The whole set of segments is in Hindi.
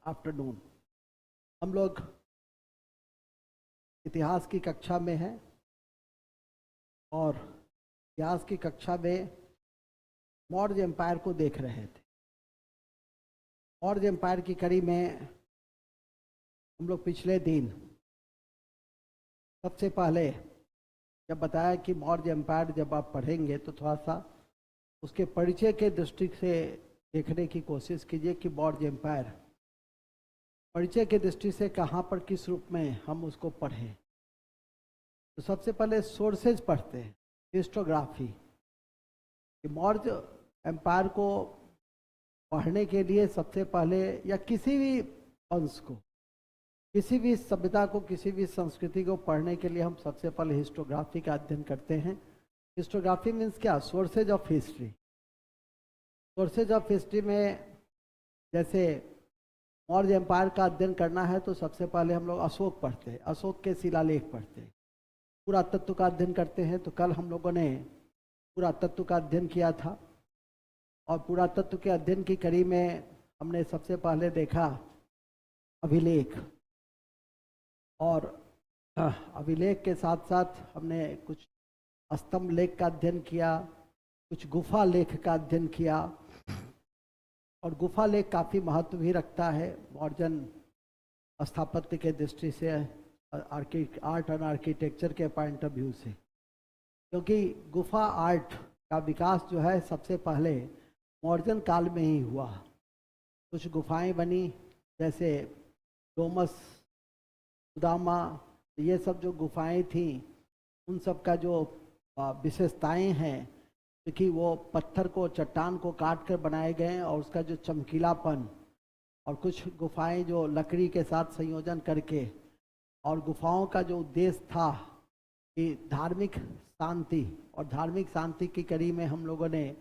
आफ्टरनून। हम लोग इतिहास की कक्षा में हैं और इतिहास की कक्षा में मौर्य एम्पायर को देख रहे थे। मौर्य एम्पायर की कड़ी में हम लोग पिछले दिन सबसे पहले जब बताया कि मौर्य एम्पायर जब आप पढ़ेंगे तो थोड़ा सा उसके परिचय के दृष्टि से देखने की कोशिश कीजिए कि मौर्य एम्पायर परिचय के दृष्टि से कहाँ पर किस रूप में हम उसको पढ़ें। तो सबसे पहले सोर्सेज पढ़ते हैं, हिस्टोग्राफी। कि मौर्य एम्पायर को पढ़ने के लिए सबसे पहले या किसी भी वंश को, किसी भी सभ्यता को, किसी भी संस्कृति को पढ़ने के लिए हम सबसे पहले हिस्टोग्राफी का अध्ययन करते हैं। हिस्टोग्राफी मीन्स क्या? Sources of history. Sources of history में जैसे मौर्य एम्पायर का अध्ययन करना है तो सबसे पहले हम लोग अशोक पढ़ते हैं, अशोक के शिलालेख पढ़ते हैं। पुरातत्व का अध्ययन करते हैं। तो कल हम लोगों ने पुरातत्व का अध्ययन किया था और पुरातत्व के अध्ययन की कड़ी में हमने सबसे पहले देखा अभिलेख, और अभिलेख के साथ साथ हमने कुछ स्तंभ लेख का अध्ययन किया, कुछ गुफा लेख का अध्ययन किया। और गुफा लेख काफ़ी महत्व भी रखता है मॉडर्न स्थापत्य के दृष्टि से, आर्ट और आर्किटेक्चर के पॉइंट ऑफ व्यू से, क्योंकि गुफा आर्ट का विकास जो है सबसे पहले मॉडर्न काल में ही हुआ। कुछ गुफाएं बनी जैसे डोमस, सुदामा, ये सब जो गुफाएं थी उन सब का जो विशेषताएं हैं, क्योंकि वो पत्थर को, चट्टान को काट कर बनाए गए और उसका जो चमकीलापन, और कुछ गुफाएं जो लकड़ी के साथ संयोजन करके, और गुफाओं का जो उद्देश्य था कि धार्मिक शांति, और धार्मिक शांति की कड़ी में हम लोगों ने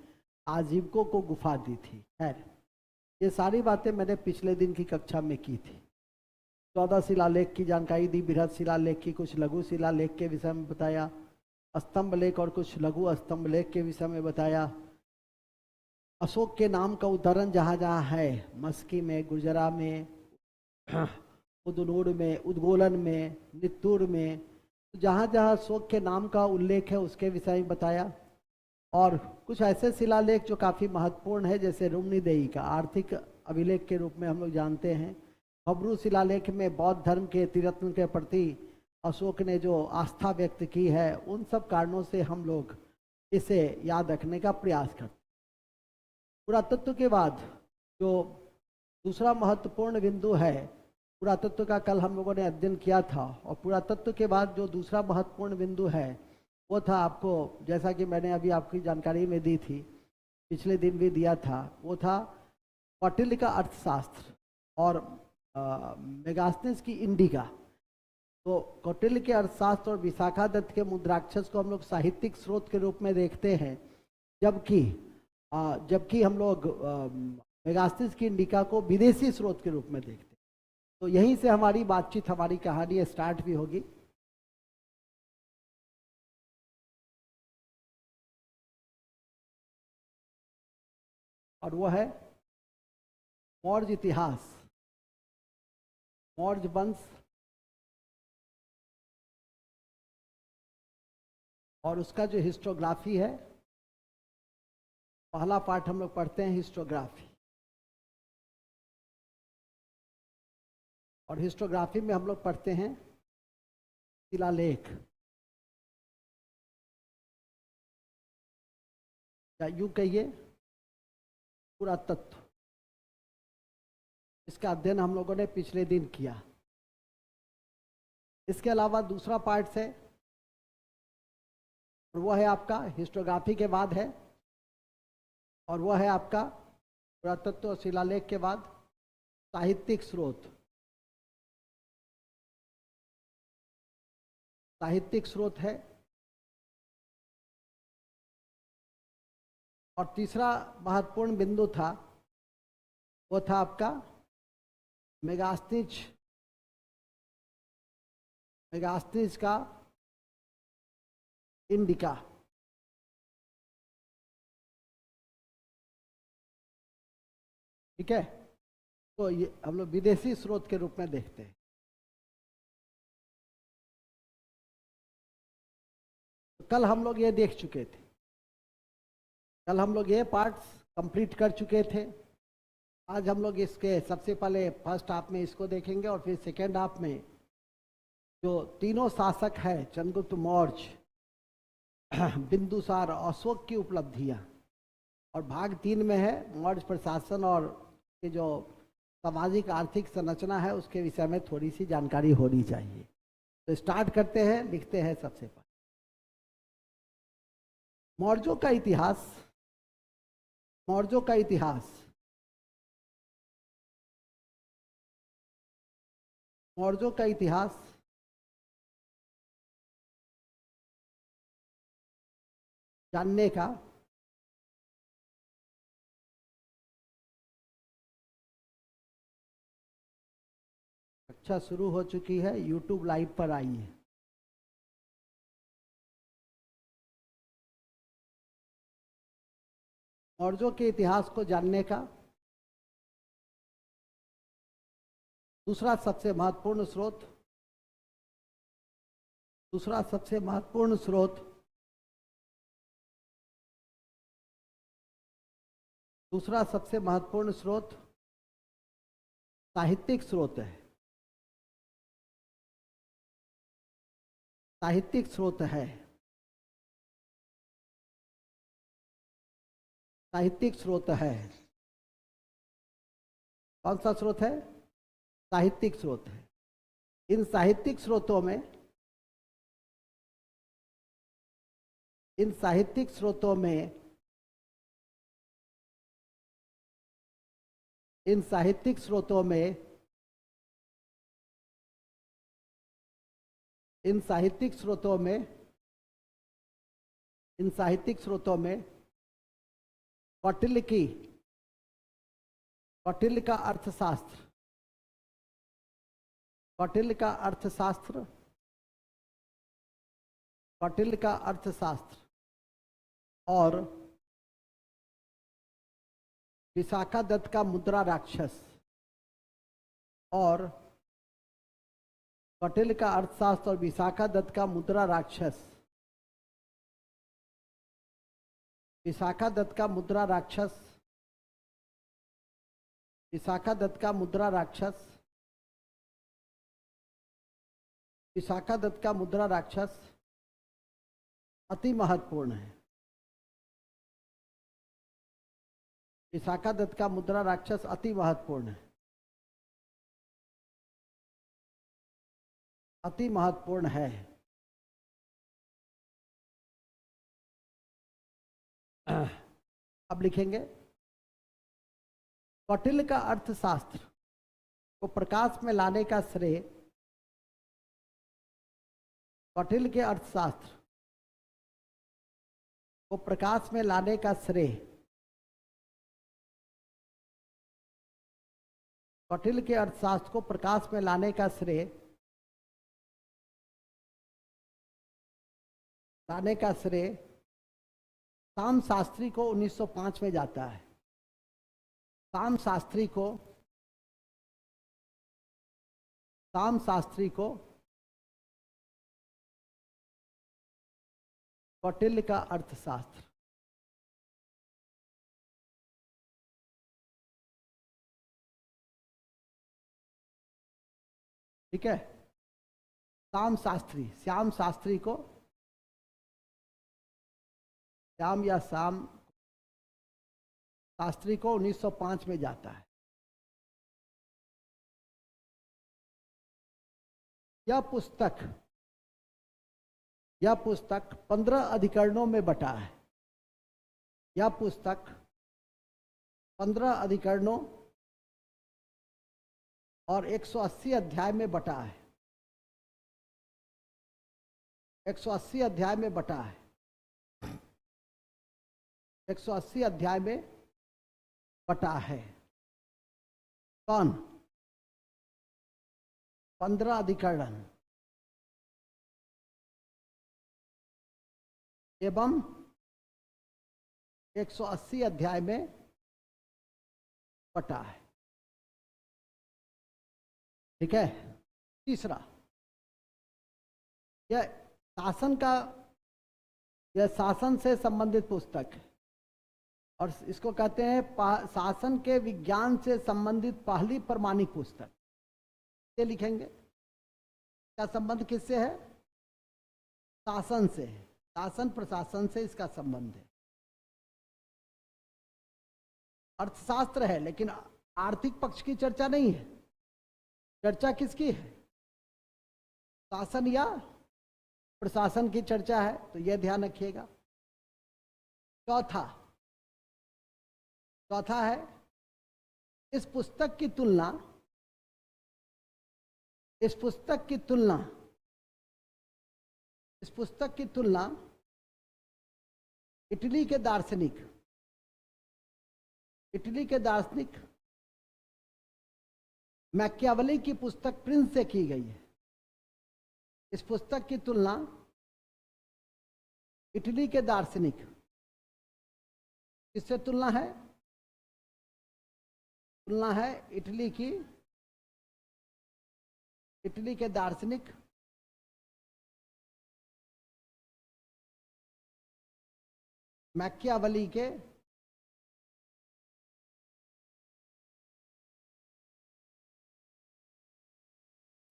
आजीविकों को गुफा दी थी। खैर, ये सारी बातें मैंने पिछले दिन की कक्षा में की थी। 14 शिलालेख की जानकारी दी, बृहद शिलालेख की, कुछ लघु शिलालेख के विषय में बताया, स्तंभ लेख और कुछ लघु स्तंभ लेख के विषय में बताया। अशोक के नाम का उदाहरण जहाँ जहाँ है, मस्की में, गुर्जरा में, उदनूर में, उद्गोलन में, नित्तूर में, जहाँ जहाँ अशोक के नाम का उल्लेख है उसके विषय में बताया। और कुछ ऐसे शिलालेख जो काफ़ी महत्वपूर्ण है, जैसे रुम्नीदेही का आर्थिक अभिलेख के रूप में हम लोग जानते हैं। खबरू शिलालेख में बौद्ध धर्म के त्रिरत्न के प्रति अशोक ने जो आस्था व्यक्त की है, उन सब कारणों से हम लोग इसे याद रखने का प्रयास करते हैं। पुरातत्व के बाद जो दूसरा महत्वपूर्ण बिंदु है, पुरातत्व का कल हम लोगों ने अध्ययन किया था, और पुरातत्व के बाद जो दूसरा महत्वपूर्ण बिंदु है वो था, आपको जैसा कि मैंने अभी आपकी जानकारी में दी थी, पिछले दिन भी दिया था, वो था कौटिल्य का अर्थशास्त्र और मेगास्थनीज की इंडिका। तो कौटिल्य के अर्थशास्त्र और विशाखा दत्त के मुद्राक्षस को हम लोग साहित्यिक स्रोत के रूप में देखते हैं, जबकि हम लोग मेगास्थनीज की इंडिका को विदेशी स्रोत के रूप में देखते हैं। तो यहीं से हमारी बातचीत, हमारी कहानी स्टार्ट भी होगी। और वो है मौर्य इतिहास, मौर्य वंश और उसका जो हिस्टोग्राफी है। पहला पार्ट हम लोग पढ़ते हैं हिस्टोग्राफी, और हिस्टोग्राफी में हम लोग पढ़ते हैं शिलालेख, या यूं कहिए पुरातत्व। इसका अध्ययन हम लोगों ने पिछले दिन किया। इसके अलावा दूसरा पार्ट है, और वो है आपका हिस्टोग्राफी के बाद है, और वो है आपका पुरातत्व और शिलालेख के बाद साहित्यिक स्रोत। साहित्यिक स्रोत है, और तीसरा महत्वपूर्ण बिंदु था वो था आपका मेगास्थनीज का इंडिका। ठीक है, तो ये हम लोग विदेशी स्रोत के रूप में देखते हैं। कल हम लोग ये देख चुके थे, कल हम लोग ये पार्ट्स कंप्लीट कर चुके थे। आज हम लोग इसके सबसे पहले फर्स्ट हाफ में इसको देखेंगे और फिर सेकेंड हाफ में जो तीनों शासक है, चंद्रगुप्त मौर्य, बिंदुसार, अशोक की उपलब्धियां, और भाग 3 में है मौर्य प्रशासन और के जो सामाजिक आर्थिक संरचना है उसके विषय में थोड़ी सी जानकारी होनी चाहिए। तो स्टार्ट करते हैं, लिखते हैं सबसे पहले मौर्यों का इतिहास। मौर्यों का इतिहास, मौर्यों का इतिहास जानने का कक्षा शुरू हो चुकी है, यूट्यूब लाइव पर आई है। मौर्यों के इतिहास को जानने का दूसरा सबसे महत्वपूर्ण स्रोत, दूसरा सबसे महत्वपूर्ण स्रोत, दूसरा सबसे महत्वपूर्ण स्रोत साहित्यिक स्रोत है। साहित्यिक स्रोत है, साहित्यिक स्रोत है। कौन सा स्रोत है? साहित्यिक स्रोत है। इन साहित्यिक स्रोतों में, इन साहित्यिक स्रोतों में, इन साहित्यिक स्रोतों में, इन साहित्यिक स्रोतों में, इन साहित्यिक स्रोतों में कौटिल्य की, कौटिल्य का अर्थशास्त्र, कौटिल्य का अर्थशास्त्र, कौटिल्य का अर्थशास्त्र और विशाखा दत्त का मुद्रा राक्षस, और कौटिल्य का अर्थशास्त्र और विशाखा दत्त का मुद्रा राक्षस, विशाखा दत्त का मुद्रा राक्षस, विशाखा दत्त का मुद्रा राक्षस, विशाखा दत्त का मुद्रा राक्षस अति महत्वपूर्ण है। विशाखा दत्त का मुद्रा राक्षस अति महत्वपूर्ण है, अति महत्वपूर्ण है। अब लिखेंगे कौटिल्य का अर्थशास्त्र को प्रकाश में लाने का श्रेय, कौटिल्य के अर्थशास्त्र को प्रकाश में लाने का श्रेय कौटिल्य के अर्थशास्त्र को प्रकाश में लाने का श्रेय, लाने का श्रेय शाम शास्त्री को 1905 में जाता है। शाम शास्त्री को, शाम शास्त्री को कौटिल्य का अर्थशास्त्र, ठीक है। शाम शास्त्री, श्याम शास्त्री को, श्याम या शाम शास्त्री को 1905 में जाता है। यह पुस्तक, यह पुस्तक 15 अधिकरणों में बटा है। यह पुस्तक 15 अधिकरणों और 180 अध्याय में बटा है। 180 अध्याय में बटा है। 180 अध्याय में बटा है। कौन? 15 अधिकरण एवं 180 अध्याय में बटा है। ठीक है। तीसरा, यह शासन का, यह शासन से संबंधित पुस्तक है और इसको कहते हैं शासन के विज्ञान से संबंधित पहली प्रमाणिक पुस्तक। ये लिखेंगे, क्या संबंध किससे है? शासन से है, शासन प्रशासन से इसका संबंध है। अर्थशास्त्र है लेकिन आर्थिक पक्ष की चर्चा नहीं है। चर्चा किसकी है? शासन या प्रशासन की चर्चा है, तो यह ध्यान रखिएगा। चौथा है इस पुस्तक की तुलना इटली के दार्शनिक मैकियावेली की पुस्तक प्रिंस से की गई है। इस पुस्तक की तुलना इटली के दार्शनिक, किससे तुलना है? तुलना है इटली के दार्शनिक मैकियावेली के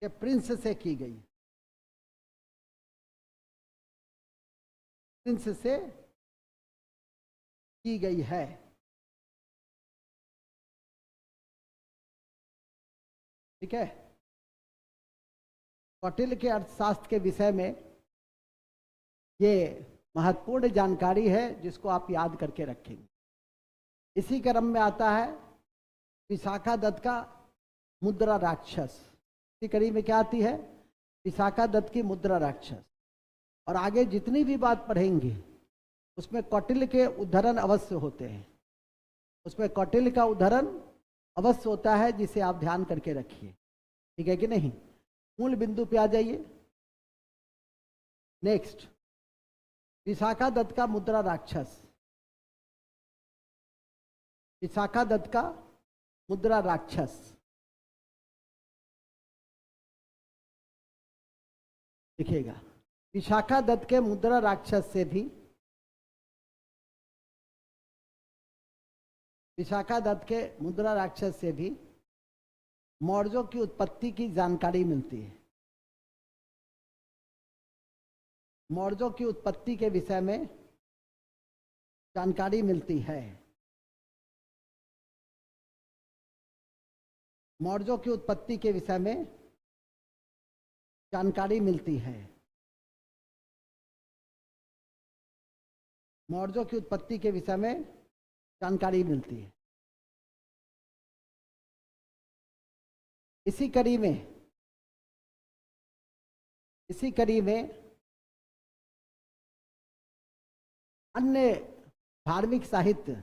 प्रिंस से की गई। प्रिंस से की गई है। ठीक है। कौटिल्य के अर्थशास्त्र के विषय में ये महत्वपूर्ण जानकारी है जिसको आप याद करके रखेंगे। इसी क्रम में आता है विशाखा दत्त का मुद्रा राक्षस। इसी कड़ी में क्या आती है? विशाखा दत्त की मुद्रा राक्षस। और आगे जितनी भी बात पढ़ेंगे उसमें कौटिल्य के उद्धरण अवश्य होते हैं, उसमें कौटिल्य का उद्धरण अवश्य होता है, जिसे आप ध्यान करके रखिए। ठीक है कि नहीं? मूल बिंदु पे आ जाइए। नेक्स्ट, विशाखा दत्त का मुद्रा राक्षस। विशाखा दत्त का मुद्रा राक्षस लिखिएगा। विशाखा दत्त के मुद्रा राक्षस से भी, विशाखा दत्त के मुद्रा राक्षस से भी मौर्यों की उत्पत्ति की जानकारी मिलती है। मौर्यों की उत्पत्ति के विषय में जानकारी मिलती है। मौर्यों की उत्पत्ति के विषय में जानकारी मिलती है। मौर्यों की उत्पत्ति के विषय में जानकारी मिलती है। इसी कड़ी में अन्य धार्मिक साहित्य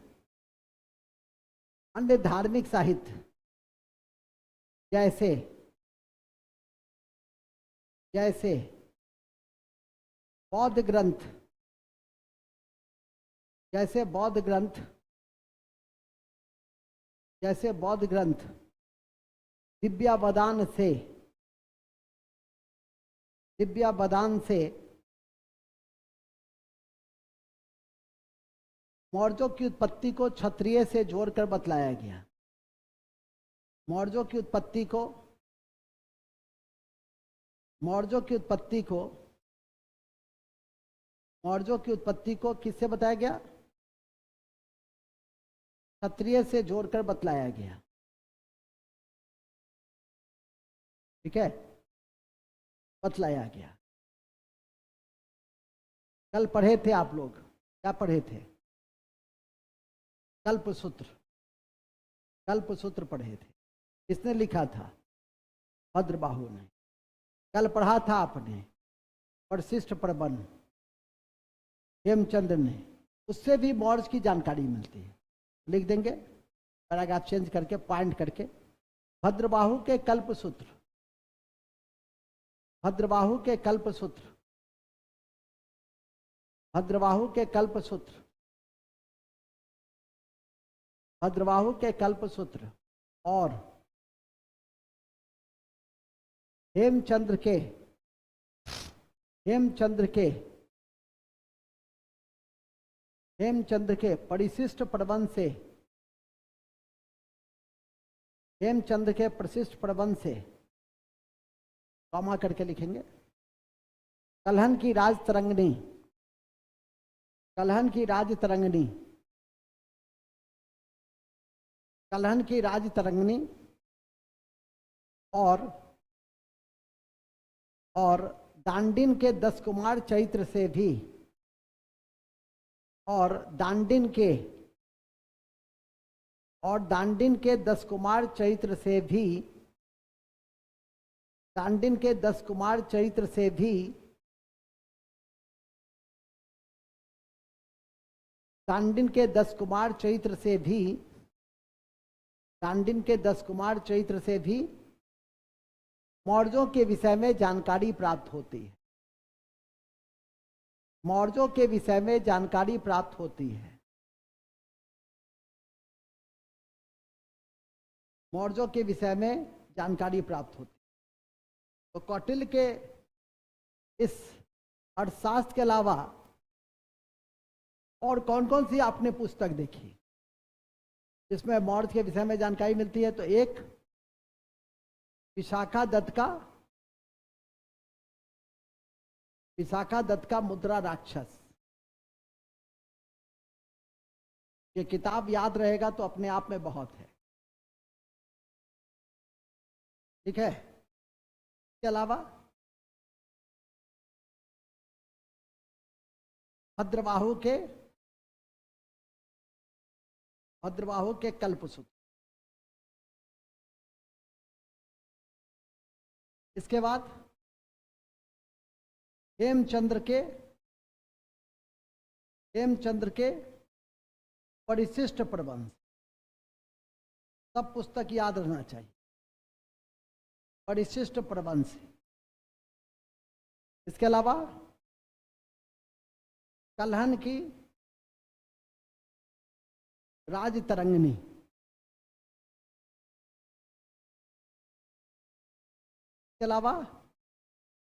जैसे बौद्ध ग्रंथ दिव्यावदान से मौर्यों की उत्पत्ति को क्षत्रिय से जोड़कर बतलाया गया। मौर्यों की उत्पत्ति को किससे बताया गया? क्षत्रिय से जोड़कर बतलाया गया। ठीक है, बतलाया गया। कल पढ़े थे आप लोग, क्या पढ़े थे? कल्पसूत्र पढ़े थे। किसने लिखा था? भद्रबाहु ने। कल पढ़ा था आपने परिशिष्ट प्रबंध, हेमचंद्र ने। उससे भी मौर्य की जानकारी मिलती है। लिख देंगे पैराग्राफ चेंज करके, पॉइंट करके। भद्रबाहु के कल्पसूत्र, भद्रबाहु के कल्पसूत्र और हेमचंद्र के हेमचंद्र के हेमचंद्र के परिशिष्ट प्रबंध से हेमचंद्र के प्रशिष्ट प्रबंध से कॉमा करके लिखेंगे। कलहन की राज तरंगनी, कलहन की राज तरंगनी, कलहन की राज तरंगनी और दांडिन के 10 कुमार चैत्र से भी, और दांडिन के 10 कुमार चैत्र से भी, दांडिन के 10 कुमार चैत्र से भी, दांडिन के 10 कुमार चैत्र से भी, दांडिन के 10 कुमार चैत्र से भी मौर्यों के विषय में जानकारी प्राप्त होती है। मौर्यों के विषय में जानकारी प्राप्त होती है। मौर्यों के विषय में जानकारी प्राप्त होती है। तो कौटिल्य के इस अर्थशास्त्र के अलावा और कौन कौन सी आपने पुस्तक देखी जिसमें मौर्य के विषय में जानकारी मिलती है? तो एक विशाखा दत्त का मुद्रा राक्षस, ये किताब याद रहेगा तो अपने आप में बहुत है। ठीक है। इसके अलावा भद्रबाहु के कल्पसूत्र, इसके बाद हेमचंद्र के परिशिष्ट प्रबंध, सब पुस्तक याद रहना चाहिए परिशिष्ट प्रबंध से। इसके अलावा कलहन की राज तरंगनी, इसके अलावा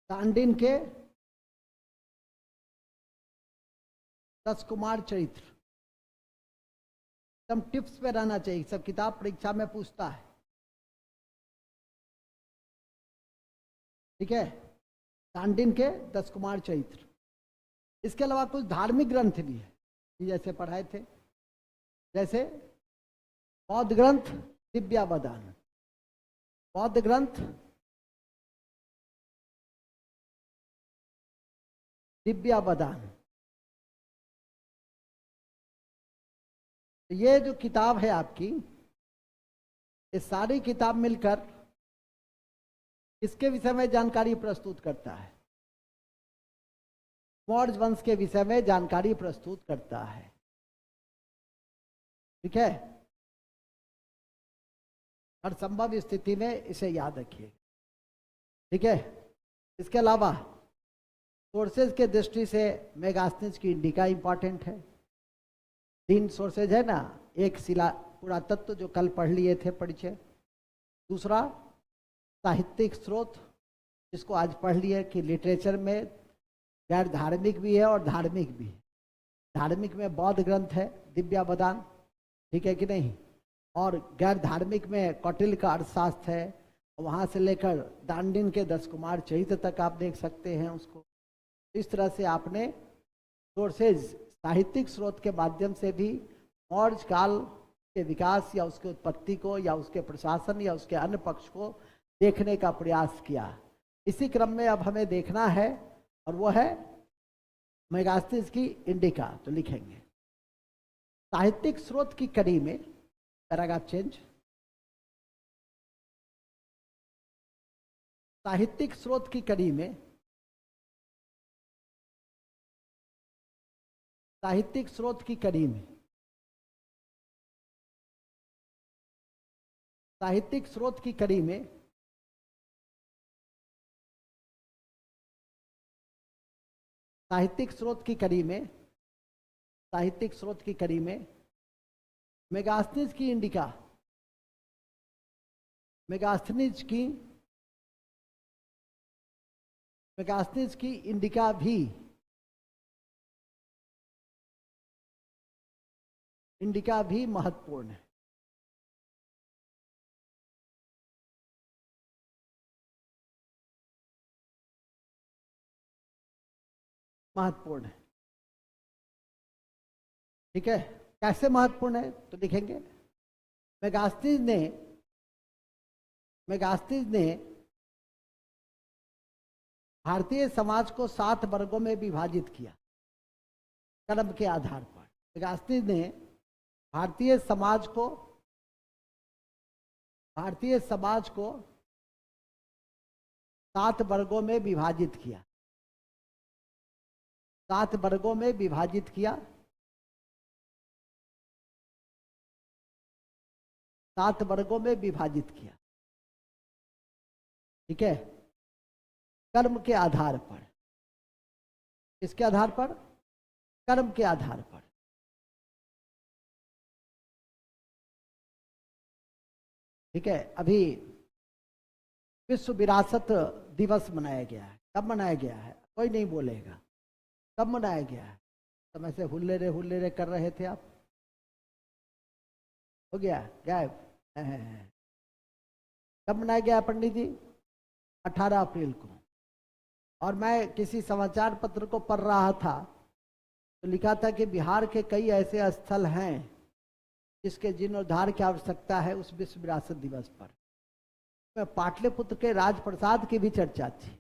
दांडिन के 10 कुमार चरित्र, एकदम टिप्स पे रहना चाहिए, सब किताब परीक्षा में पूछता है। ठीक है। दांडिन के 10 कुमार चरित्र। इसके अलावा कुछ धार्मिक ग्रंथ भी है जैसे पढ़ाए थे, जैसे बौद्ध ग्रंथ दिव्यावदान, बौद्ध ग्रंथ दिव्यावदान। ये जो किताब है आपकी, ये सारी किताब मिलकर इसके विषय में जानकारी प्रस्तुत करता है, मौर्य वंश के विषय में जानकारी प्रस्तुत करता है। ठीक है। हर संभव स्थिति में इसे याद रखिए। ठीक है। इसके अलावा सोर्सेज के दृष्टि से मेगास्थनीज की इंडिका इंपॉर्टेंट है। 3 सोर्सेज है ना, एक शिला पुरातत्व जो कल पढ़ लिए थे परिचय, दूसरा साहित्यिक स्रोत जिसको आज पढ़ लिए कि लिटरेचर में गैर धार्मिक भी है और धार्मिक भी है। धार्मिक में बौद्ध ग्रंथ है दिव्यावदान, ठीक है कि नहीं, और गैर धार्मिक में कौटिल्य का अर्थशास्त्र है, वहां से लेकर दांडिन के 10 कुमार चरित्र तक आप देख सकते हैं उसको। इस तरह से आपने सोर्सेज साहित्यिक स्रोत के माध्यम से भी मौर्य काल के विकास या उसके उत्पत्ति को या उसके प्रशासन या उसके अन्य पक्ष को देखने का प्रयास किया। इसी क्रम में अब हमें देखना है और वो है मेगास्थनीज की इंडिका। तो लिखेंगे साहित्यिक स्रोत की कड़ी में, पैराग्राफ चेंज, साहित्यिक स्रोत की कड़ी में, साहित्यिक स्रोत की कड़ी में, साहित्यिक स्रोत की कड़ी में साहित्यिक स्रोत की कड़ी में साहित्यिक स्रोत की कड़ी में मेगास्थनीज की इंडिका, मेगास्थनीज की मेगास्थनीज की इंडिका भी महत्वपूर्ण है। महत्वपूर्ण है, ठीक है। कैसे महत्वपूर्ण है तो लिखेंगे, मेगास्थनीज ने भारतीय समाज को 7 वर्गों में विभाजित किया कर्म के आधार पर। मेगास्थनीज ने भारतीय समाज को 7 वर्गों में विभाजित किया। 7 वर्गों में विभाजित किया। 7 वर्गों में विभाजित किया, ठीक है, कर्म के आधार पर। किसके आधार पर? कर्म के आधार पर। ठीक है। अभी विश्व विरासत दिवस मनाया गया है। कब मनाया गया है? कोई नहीं बोलेगा। कब मनाया गया है? समय से हुल्ले कर रहे थे आप। हो गया गायब। कब मनाया गया पंडित जी? 18 अप्रैल को। और मैं किसी समाचार पत्र को पढ़ रहा था तो लिखा था कि बिहार के कई ऐसे स्थल हैं जिसके जीर्णोद्धार की आवश्यकता है उस विश्व विरासत दिवस पर। पाटलिपुत्र के राजप्रसाद की भी चर्चा थी।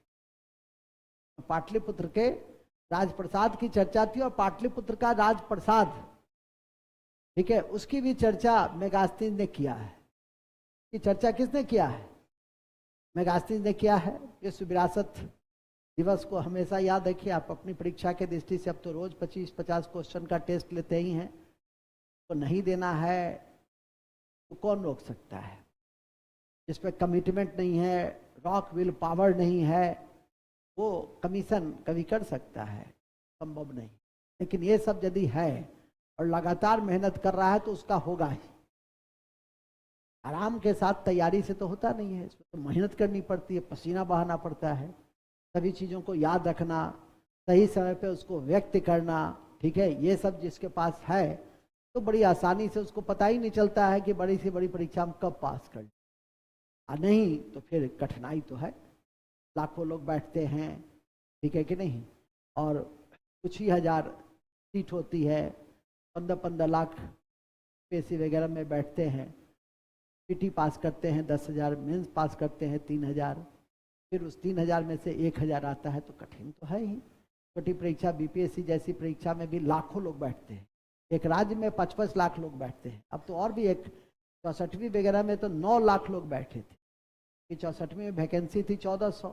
पाटलिपुत्र के राजप्रसाद की चर्चा थी और पाटलिपुत्र का राजप्रसाद, ठीक है, उसकी भी चर्चा मेगास्थनीज ने किया है। कि चर्चा किसने किया है? मेगास्थनीज ने किया है। विश्व विरासत दिवस को हमेशा याद रखिए आप अपनी परीक्षा के दृष्टि से। अब तो रोज 25-50 क्वेश्चन का टेस्ट लेते ही हैं, तो नहीं देना है तो कौन रोक सकता है? जिस पे कमिटमेंट नहीं है, रॉक विल पावर नहीं है, वो कमीशन कभी कर सकता है? संभव नहीं। लेकिन ये सब यदि है और लगातार मेहनत कर रहा है तो उसका होगा ही। आराम के साथ तैयारी से तो होता नहीं है, इसमें तो मेहनत करनी पड़ती है, पसीना बहाना पड़ता है, सभी चीज़ों को याद रखना, सही समय पे उसको व्यक्त करना, ठीक है। ये सब जिसके पास है तो बड़ी आसानी से उसको पता ही नहीं चलता है कि बड़ी से बड़ी परीक्षा हम कब पास कर। नहीं तो फिर कठिनाई तो है। लाखों लोग बैठते हैं, ठीक है कि नहीं, और कुछ ही हजार सीट होती है। 15-15 लाख पैसे वगैरह में बैठते हैं। पीटी पास करते हैं 10,000, मेंस पास करते हैं 3,000, फिर उस 3,000 में से 1,000 आता है तो कठिन तो है ही। छोटी परीक्षा बीपीएससी जैसी परीक्षा में भी लाखों लोग बैठते हैं। एक राज्य में 55 लाख लोग बैठते हैं। अब तो और भी, एक 64वीं वगैरह में तो 9 लाख लोग बैठे थे कि 64वीं में वैकेंसी थी 1400।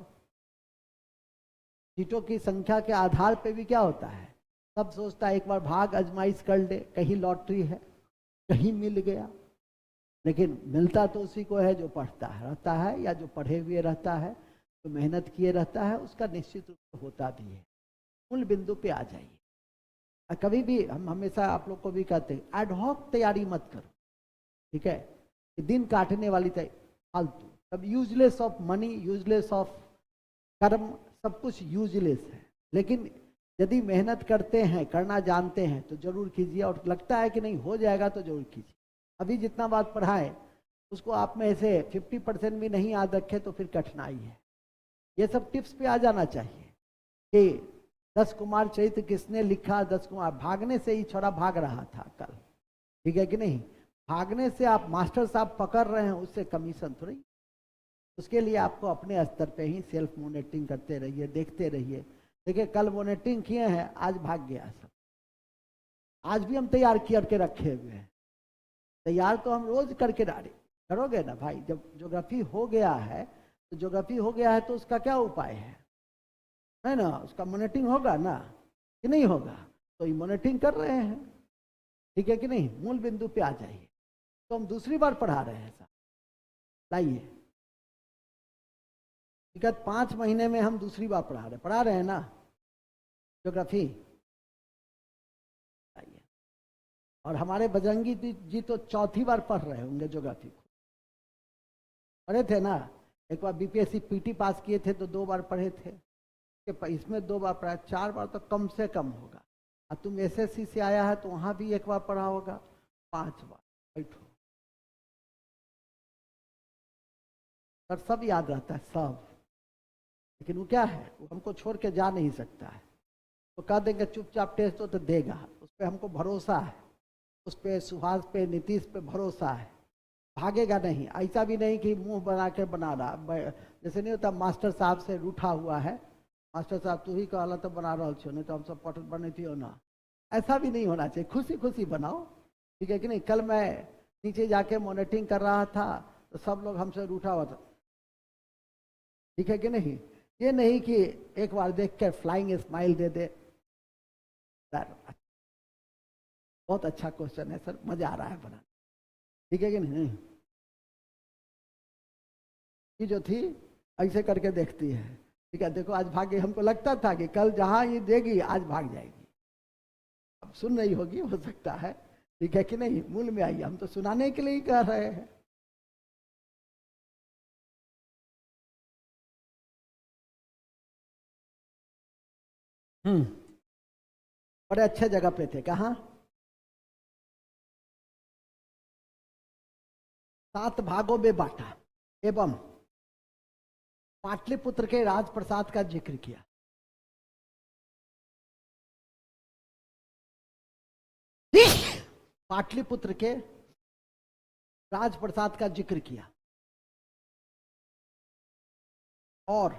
सीटों की संख्या के आधार पे भी क्या होता है, सब सोचता है एक बार भाग आजमाइश कर ले, कहीं लॉटरी है, कहीं मिल गया। लेकिन मिलता तो उसी को है जो पढ़ता है रहता है, या जो पढ़े हुए रहता है, जो मेहनत किए रहता है, उसका निश्चित रूप से होता भी है। मूल बिंदु पे आ जाइए। कभी भी हम हमेशा आप लोग को भी कहते हैं एडहॉक तैयारी मत करो, ठीक है। दिन काटने वाली फालतू, सब useless of money, useless of कर्म, सब कुछ यूजलेस है। लेकिन यदि मेहनत करते हैं, करना जानते हैं तो जरूर कीजिए, और लगता है कि नहीं हो जाएगा तो जरूर कीजिए। अभी जितना बात पढ़ाए उसको आप में से 50% भी नहीं याद रखे तो फिर कठिनाई है। ये सब टिप्स पे आ जाना चाहिए कि 10 कुमार चरित्र किसने लिखा? 10 कुमार, भागने से ही छोरा भाग रहा था कल, ठीक है कि नहीं। भागने से आप मास्टर साहब पकड़ रहे हैं, उससे कमीशन थोड़ी। उसके लिए आपको अपने स्तर पे ही सेल्फ मॉनिटरिंग करते रहिए, देखते रहिए। देखिए कल मॉनिटरिंग किए हैं, आज भाग गया सब। आज भी हम तैयार करके रखे हुए हैं। तैयार तो हम रोज करके करोगे ना भाई। जब ज्योग्राफी हो गया है तो ज्योग्राफी हो गया है तो उसका क्या उपाय है ना, उसका मॉनिटरिंग होगा ना कि नहीं होगा? तो ये मॉनिटरिंग कर रहे हैं, ठीक है कि नहीं। मूल बिंदु पे आ जाइए। तो हम दूसरी बार पढ़ा रहे हैं सर, लाइए। विगत 5 महीने में हम दूसरी बार पढ़ा रहे हैं ना ज्योग्राफी। और हमारे बजरंगी जी तो चौथी बार पढ़ रहे होंगे ज्योग्राफी को। पढ़े थे ना, एक बार बीपीएससी पीटी पास किए थे तो 2 बार पढ़े थे। इसमें 2 बार पढ़ा, 4 बार तो कम से कम होगा। और तुम एसएससी से आया है तो वहां भी 1 बार पढ़ा होगा, 5 बार। बैठो सर, सब याद रहता है सब, लेकिन वो क्या है, वो हमको छोड़ के जा नहीं सकता है। तो कह देंगे चुपचाप टेस्ट हो तो देगा, उस पर हमको भरोसा है, उस पर सुहास पे नीतीश पे भरोसा है, भागेगा नहीं। ऐसा भी नहीं कि मुंह बना के बना रहा, जैसे नहीं होता मास्टर साहब से रूठा हुआ है, मास्टर साहब तू ही कहला तो बना रहा छो, नहीं तो हम सब पढ़ बने थी ना। ऐसा भी नहीं होना चाहिए, खुशी खुशी बनाओ, ठीक है कि नहीं। कल मैं नीचे जाके मॉनिटरिंग कर रहा था तो सब लोग हमसे रूठा हुआ था, ठीक है कि नहीं। ये नहीं कि एक बार देख कर फ्लाइंग स्माइल दे दे। सर बहुत अच्छा क्वेश्चन है सर, मजा आ रहा है बनाने, ठीक है कि नहीं। ये जो थी ऐसे करके देखती है, ठीक है, देखो आज भागे, हमको लगता था कि कल जहां ये देगी आज भाग जाएगी, अब सुन रही होगी हो सकता है, ठीक है कि नहीं। मूल में आइए, हम तो सुनाने के लिए ही कह रहे हैं। बड़े अच्छे जगह पे थे, कहाँ? 7 भागों में बांटा एवं पाटलिपुत्र के राजप्रसाद का जिक्र किया। पाटलिपुत्र के राजप्रसाद का जिक्र किया और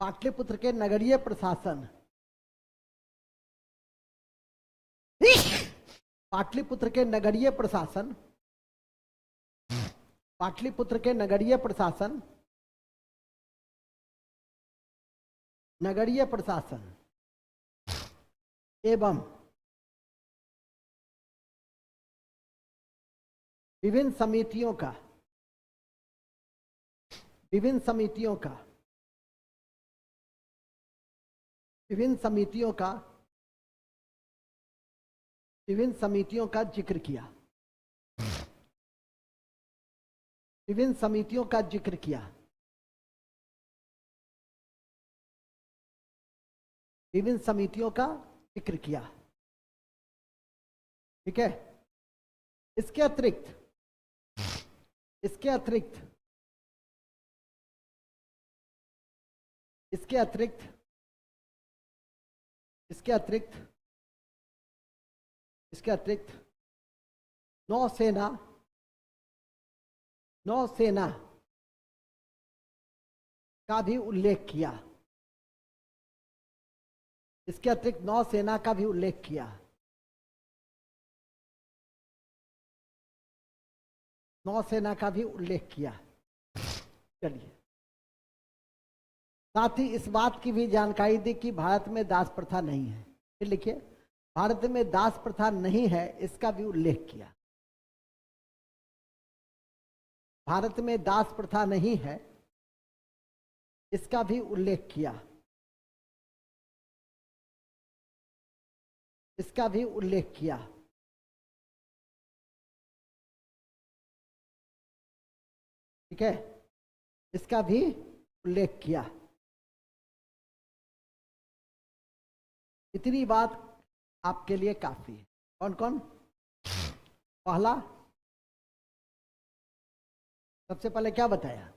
पाटलिपुत्र के नगरीय प्रशासन, पाटलिपुत्र के नगरीय प्रशासन, पाटलिपुत्र के नगरीय प्रशासन, नगरीय प्रशासन एवं विभिन्न समितियों का, विभिन्न समितियों का, विभिन्न समितियों का, विभिन्न समितियों का जिक्र किया, विभिन्न समितियों का जिक्र किया, विभिन्न समितियों का जिक्र किया, ठीक है। इसके अतिरिक्त, इसके अतिरिक्त, इसके अतिरिक्त, इसके अतिरिक्त, इसके अतिरिक्त नौसेना, नौसेना का भी उल्लेख किया, इसके अतिरिक्त नौसेना का भी उल्लेख किया, नौसेना का भी उल्लेख किया। चलिए, साथ ही इस बात की भी जानकारी दी कि भारत में दास प्रथा नहीं है। फिर लिखिए, भारत में दास प्रथा नहीं है, इसका भी उल्लेख किया। भारत में दास प्रथा नहीं है, इसका भी उल्लेख किया, इसका भी उल्लेख किया, ठीक है, इसका भी उल्लेख किया। इतनी बात आपके लिए काफी है। कौन कौन? पहला, सबसे पहले क्या बताया?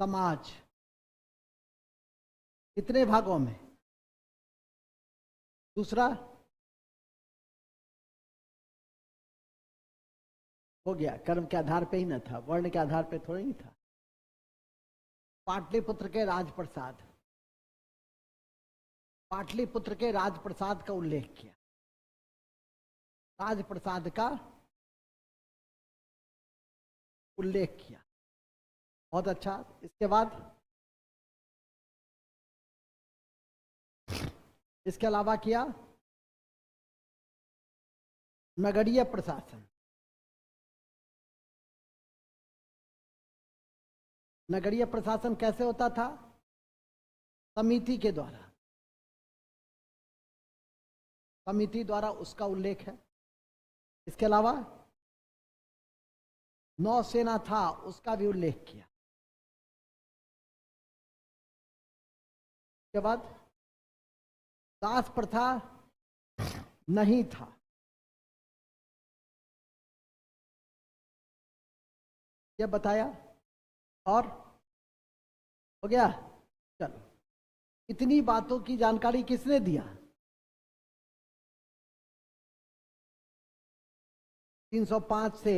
समाज कितने भागों में? दूसरा हो गया, कर्म के आधार पे ही न था, वर्ण के आधार पे थोड़ा ही था। पाटलिपुत्र के राजप्रसाद, पाटलिपुत्र के राजप्रसाद का उल्लेख किया, राजप्रसाद का उल्लेख किया, बहुत अच्छा। इसके बाद, इसके अलावा किया नगरीय प्रशासन, नगरीय प्रशासन कैसे होता था? समिति के द्वारा, समिति द्वारा उसका उल्लेख है। इसके अलावा नौसेना था, उसका भी उल्लेख किया। के बाद दास प्रथा नहीं था। ये बताया और हो गया। चलो, इतनी बातों की जानकारी किसने दिया? 305 से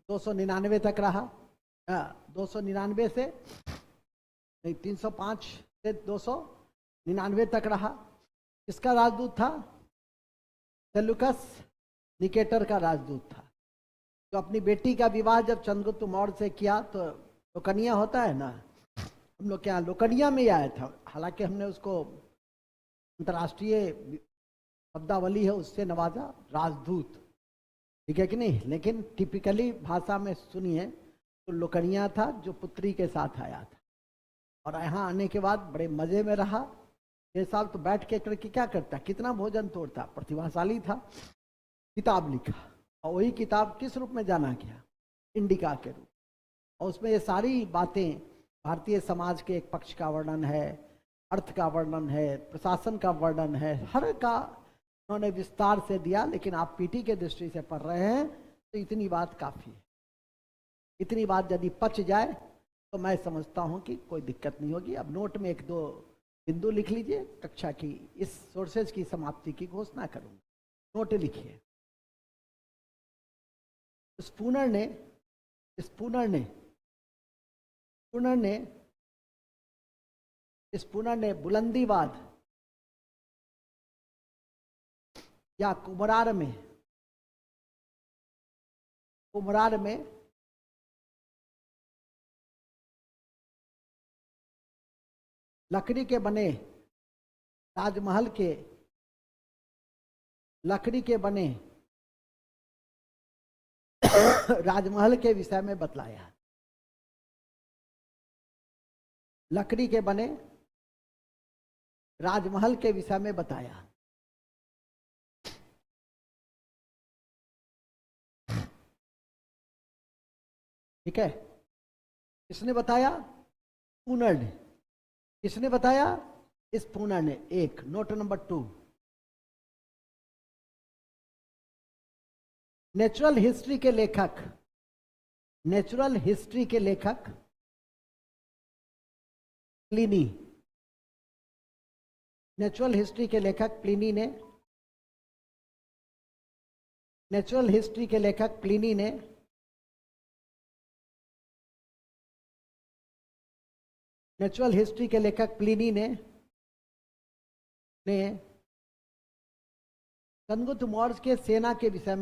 299 तक रहा, 299 से नहीं, 305 से 299 तक रहा। किसका राजदूत था? सेल्यूकस निकेटर का राजदूत था, जो अपनी बेटी का विवाह जब चंद्रगुप्त मौर्य से किया तो लोकनिया होता है ना, हम लोग क्या लोकनिया में ही आया था। हालांकि हमने उसको अंतर्राष्ट्रीय शब्दावली है उससे नवाजा, राजदूत, ठीक है कि नहीं, लेकिन टिपिकली भाषा में सुनिए तो लोकनिया था, जो पुत्री के साथ आया था। और यहाँ आने के बाद बड़े मजे में रहा 6 साल। तो बैठ के करके क्या करता, कितना भोजन तोड़ता, प्रतिभाशाली था। किताब लिखा, और वही किताब किस रूप में जाना गया? इंडिका के रूप। और उसमें ये सारी बातें, भारतीय समाज के एक पक्ष का वर्णन है, अर्थ का वर्णन है, प्रशासन का वर्णन है, हर का उन्होंने विस्तार से दिया। लेकिन आप पीटी के दृष्टि से पढ़ रहे हैं तो इतनी बात काफी है। इतनी बात यदि पच जाए तो मैं समझता हूं कि कोई दिक्कत नहीं होगी। अब नोट में 1-2 बिंदु लिख लीजिए, कक्षा की इस सोर्सेज की समाप्ति की घोषणा करूंगा। नोट लिखिए। स्पूनर ने बुलंदीवाद या कुम्हरार में लकड़ी के बने राजमहल के विषय में बतलाया। लकड़ी के बने राजमहल के विषय में बताया। ठीक है, किसने बताया? स्पूनर ने। किसने बताया? स्पूनर ने। 1 नोट नंबर 2, नेचुरल हिस्ट्री के लेखक प्लिनी, ने चंद्रगुप्त मौर्य के सेना के विषय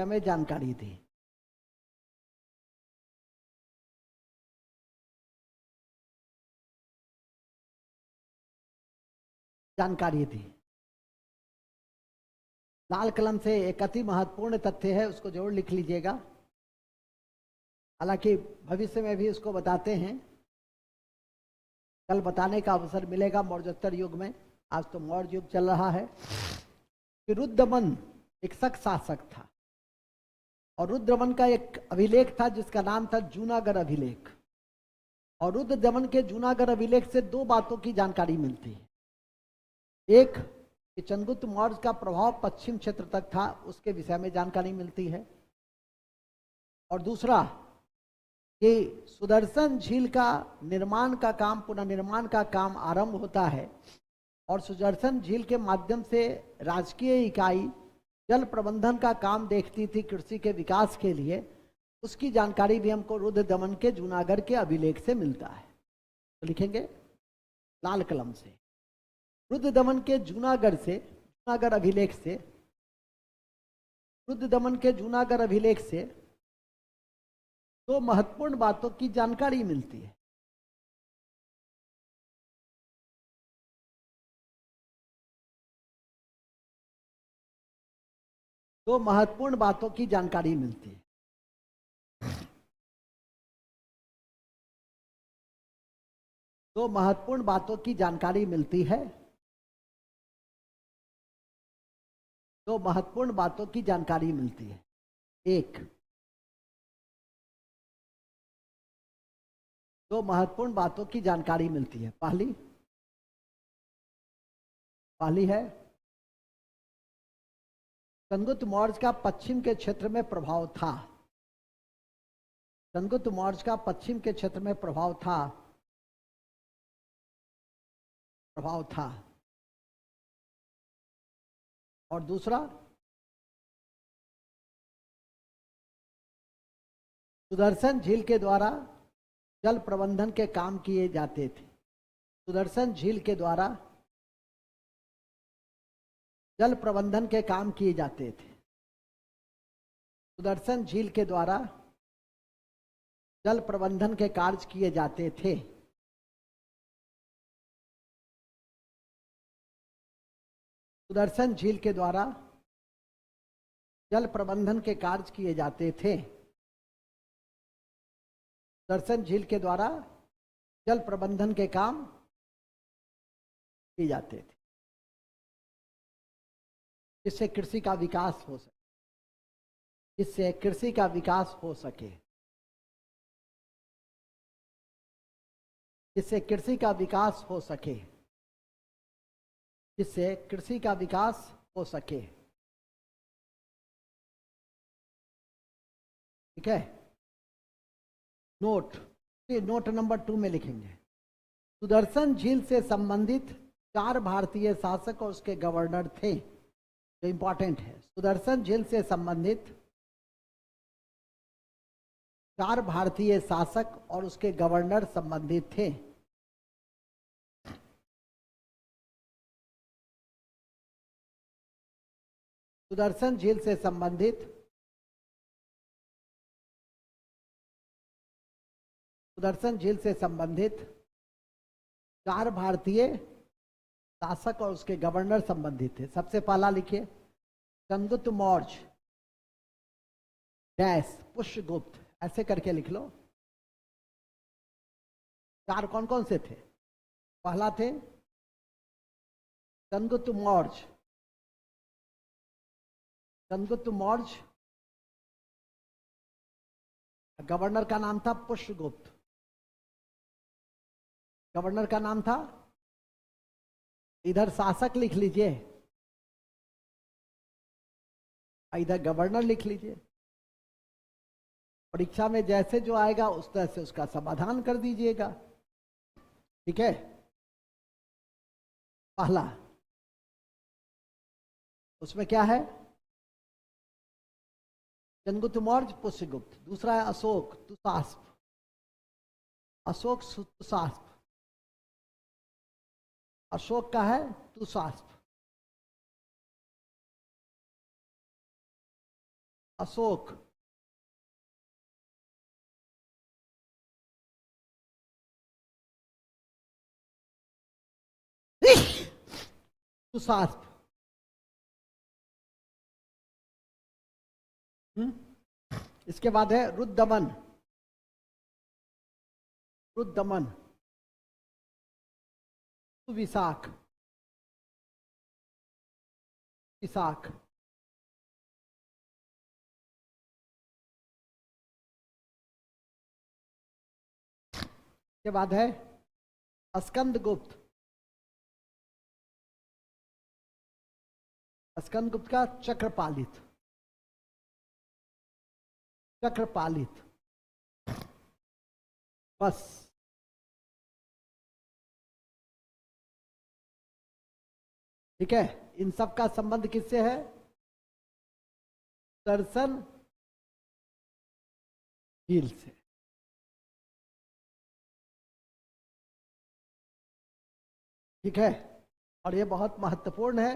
में जानकारी थी। लाल कलम से एक अति महत्वपूर्ण तथ्य है, उसको जरूर लिख लीजिएगा। हालांकि भविष्य में भी इसको बताते हैं, कल बताने का अवसर मिलेगा मौर्योत्तर युग में। आज तो मौर्य युग चल रहा है। कि रुद्रदमन एक सख्त शासक था, और रुद्रदमन का एक अभिलेख था जिसका नाम था जूनागढ़ अभिलेख। और रुद्रदमन के जूनागढ़ अभिलेख से 2 बातों की जानकारी मिलती है। एक, कि चंद्रगुप्त मौर्य का प्रभाव पश्चिम क्षेत्र तक था, उसके विषय में जानकारी मिलती है। और दूसरा, कि सुदर्शन झील का पुनर्निर्माण का काम आरंभ होता है, और सुदर्शन झील के माध्यम से राजकीय इकाई जल प्रबंधन का काम देखती थी कृषि के विकास के लिए। उसकी जानकारी भी हमको रुद्रदमन के जूनागढ़ के अभिलेख से मिलता है। तो लिखेंगे लाल कलम से, रुद्रदमन के जूनागढ़ अभिलेख से 2 महत्वपूर्ण बातों की जानकारी मिलती है। दो महत्वपूर्ण बातों की जानकारी मिलती है। दो महत्वपूर्ण बातों की जानकारी मिलती है। दो महत्वपूर्ण बातों की जानकारी मिलती है। 1, दो महत्वपूर्ण बातों की जानकारी मिलती है। पहली है चंद्रगुप्त मौर्य का पश्चिम के क्षेत्र में प्रभाव था। चंद्रगुप्त मौर्य का पश्चिम के क्षेत्र में प्रभाव था। और दूसरा, सुदर्शन झील के द्वारा जल प्रबंधन के काम किए जाते थे। सुदर्शन झील के द्वारा जल प्रबंधन के काम किए जाते थे। सुदर्शन झील के द्वारा जल प्रबंधन के कार्य किए जाते थे। सुदर्शन झील के द्वारा जल प्रबंधन के कार्य किए जाते थे। सुदर्शन झील के द्वारा जल प्रबंधन के काम किए जाते थे, जिससे कृषि का विकास हो सके। जिससे कृषि का विकास हो सके। जिससे कृषि का विकास हो सके। जिससे कृषि का विकास हो सके। ठीक है। नोट नंबर 2 में लिखेंगे, सुदर्शन झील से संबंधित 4 भारतीय शासक और उसके गवर्नर थे। जो इंपॉर्टेंट है, सुदर्शन झील से संबंधित 4 भारतीय शासक और उसके गवर्नर संबंधित थे। सुदर्शन झील से संबंधित 4 भारतीय शासक और उसके गवर्नर संबंधित थे। सबसे पहला लिखिए, चंद्रगुप्त मौर्य डैश पुष्यगुप्त, ऐसे करके लिख लो। 4 कौन कौन से थे? पहला थे चंद्रगुप्त मौर्य। गवर्नर का नाम था पुष्यगुप्त। गवर्नर का नाम था, इधर शासक लिख लीजिए, इधर गवर्नर लिख लीजिए। परीक्षा में जैसे जो आएगा उस तरह से उसका समाधान कर दीजिएगा। ठीक है। पहला, उसमें क्या है? चंद्रगुप्त मौर्य पुष्यगुप्त। दूसरा है अशोक तुषास्प। अशोक का है तुषास्प। अशोक तुषास्प। इसके बाद है रुद्रदमन। विशाख। के बाद है स्कंदगुप्त। स्कंदगुप्त का चक्रपालित। बस। ठीक है। इन सब का संबंध किससे है? सुदर्शन झील से। ठीक है। और ये बहुत महत्वपूर्ण है,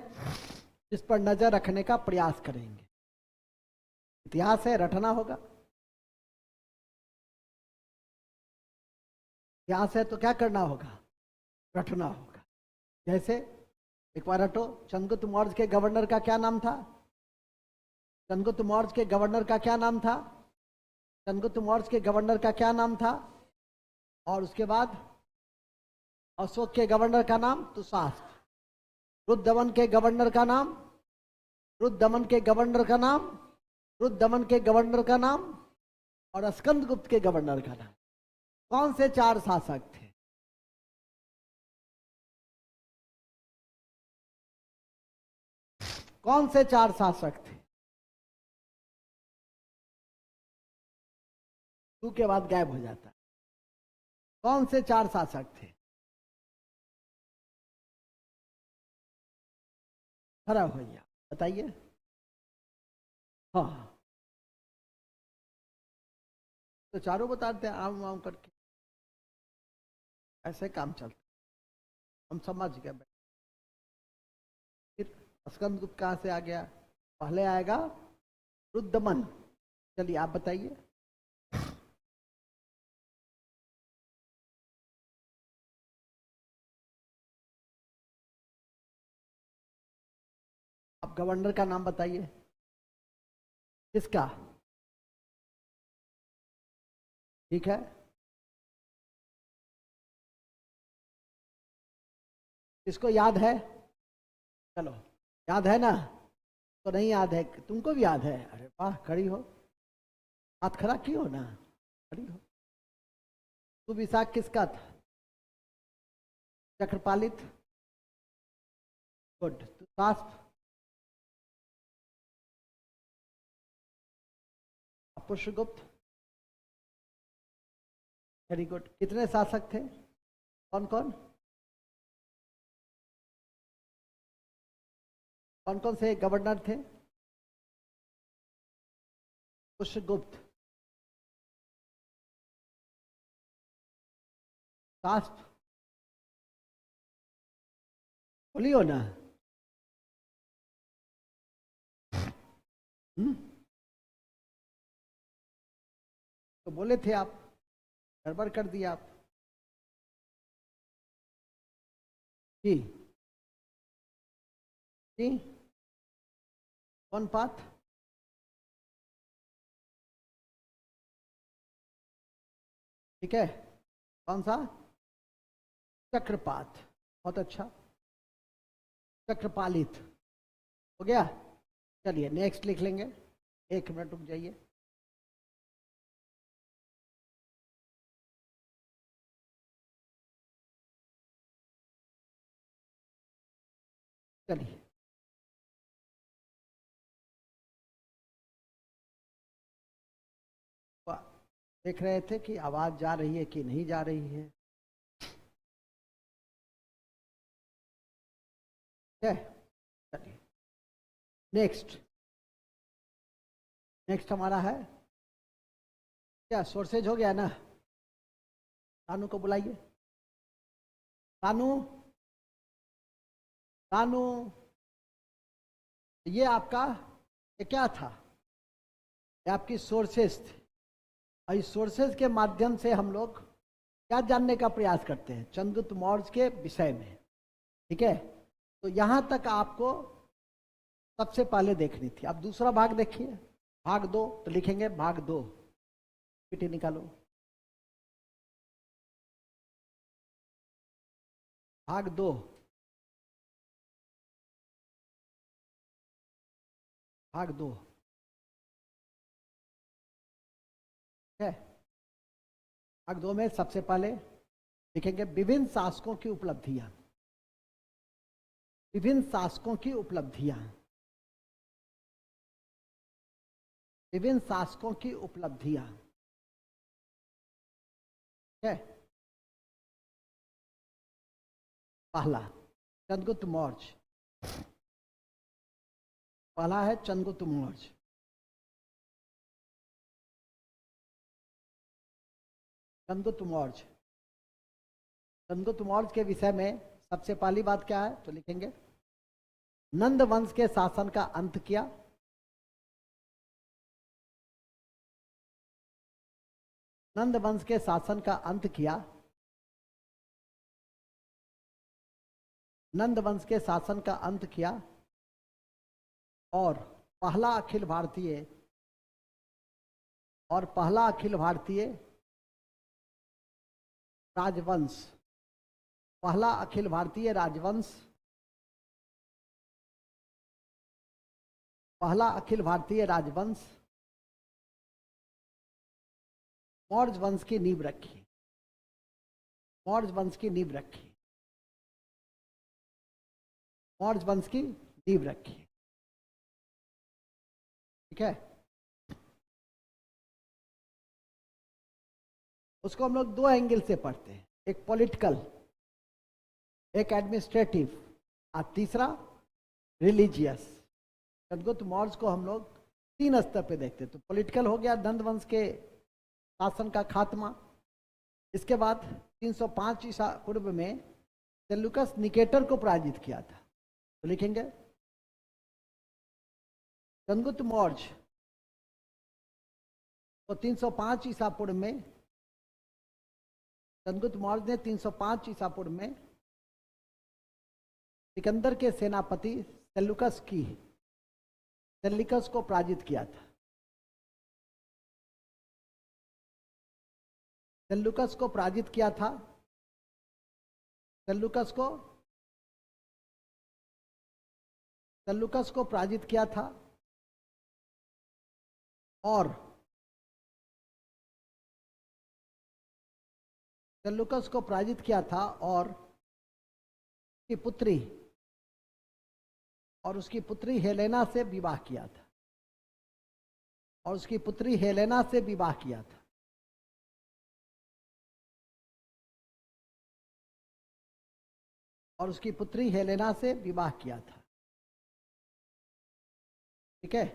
जिस पर नजर रखने का प्रयास करेंगे। इतिहास है, रटना होगा। इतिहास है तो क्या करना होगा? रटना होगा। जैसे एक बार रटो, चंद्रगुप्त मौर्य के गवर्नर का क्या नाम था? चंद्रगुप्त मौर्य के गवर्नर का क्या नाम था? चंद्रगुप्त मौर्य के गवर्नर का क्या नाम था? और उसके बाद अशोक के गवर्नर का नाम तुषास्प। रुद्रदमन के गवर्नर का नाम, रुद्रदमन के गवर्नर का नाम और स्कंदगुप्त के गवर्नर का नाम। कौन से 4 शासक थे? कौन से 4 शासक थे? तू के बाद गायब हो जाता है। कौन से 4 शासक थे? खड़ा होइए, बताइए। हाँ, तो चारों बताते हैं आम आम करके, ऐसे काम चलता। हम समझ गए। फिर स्कंदगुप्त कहाँ से आ गया? पहले आएगा रुद्रदमन। चलिए आप बताइए। आप गवर्नर का नाम बताइए। किसका? ठीक है, किसको याद है? चलो, याद है ना? तो नहीं याद है, तुमको भी याद है? अरे वाह, खड़ी हो, हाथ खड़ा की हो ना, खड़ी हो। तू विशाख किसका था? चक्रपालित। गुड। तू शास्त्र? पुष्यगुप्त। Very good. कितने शासक थे? कौन कौन? कौन कौन से गवर्नर थे? पुष्यगुप्त, शास्त्र, बोलियो ना। तो बोले थे आप, गड़बड़ कर दिया आप। जी जी, कौन पात? ठीक है, कौन सा? चक्रपात। बहुत अच्छा, चक्रपालित हो गया। चलिए नेक्स्ट लिख लेंगे। 1 मिनट रुक जाइए। चलिए, देख रहे थे कि आवाज जा रही है कि नहीं जा रही है। चलिए नेक्स्ट। नेक्स्ट हमारा है क्या? सोर्सेज हो गया ना? तानू को बुलाइए। तानू, तानू, ये आपका, ये क्या था? ये आपकी सोर्सेज थी। और इस सोर्सेज के माध्यम से हम लोग क्या जानने का प्रयास करते हैं? चंद्रगुप्त मौर्य के विषय में। ठीक है, तो यहां तक आपको सबसे पहले देखनी थी। अब दूसरा भाग देखिए, भाग 2। तो लिखेंगे भाग 2। पीटी निकालो। भाग 2, भाग 2 है। भाग 2 में सबसे पहले लिखेंगे विभिन्न शासकों की उपलब्धियां। विभिन्न शासकों की उपलब्धियां। विभिन्न शासकों की उपलब्धियां है। पहला चंद्रगुप्त मौर्य। पहला है चंद्रगुप्त मौर्य। चंद्रगुप्त मौर्य। चंद्रगुप्त मौर्य के विषय में सबसे पहली बात क्या है? तो लिखेंगे नंद वंश के शासन का अंत किया। नंद वंश के शासन का अंत किया। नंद वंश के शासन का अंत किया और पहला अखिल भारतीय राजवंश, पहला अखिल भारतीय राजवंश, पहला अखिल भारतीय राजवंश मौर्य वंश की नींव रखी। मौर्य वंश की नींव रखी, मौर्य वंश की नींव रखी। ठीक है, उसको हम लोग दो एंगल से पढ़ते हैं, एक पॉलिटिकल, एक एडमिनिस्ट्रेटिव, और तीसरा रिलीजियस। चंद्रगुप्त मौर्य को हम लोग तीन स्तर पे देखते हैं। तो पॉलिटिकल हो गया, नंद वंश के शासन का खात्मा। इसके बाद 305 ईसा पूर्व में सेल्यूकस निकेटर को पराजित किया था। तो लिखेंगे चंद्रगुप्त मौर्य तो 305 ईसा पूर्व में, चंद्रगुप्त मौर्य ने 305 ईसा पूर्व में सिकंदर के सेनापति सेल्यूकस को पराजित किया था। सेल्यूकस को पराजित किया था, सेल्यूकस को पराजित किया था, और सेल्यूकस को पराजित किया था और उसकी पुत्री हेलेना से विवाह किया था, और उसकी पुत्री हेलेना से विवाह किया था। और उसकी पुत्री हेलेना से विवाह किया था। ठीक है,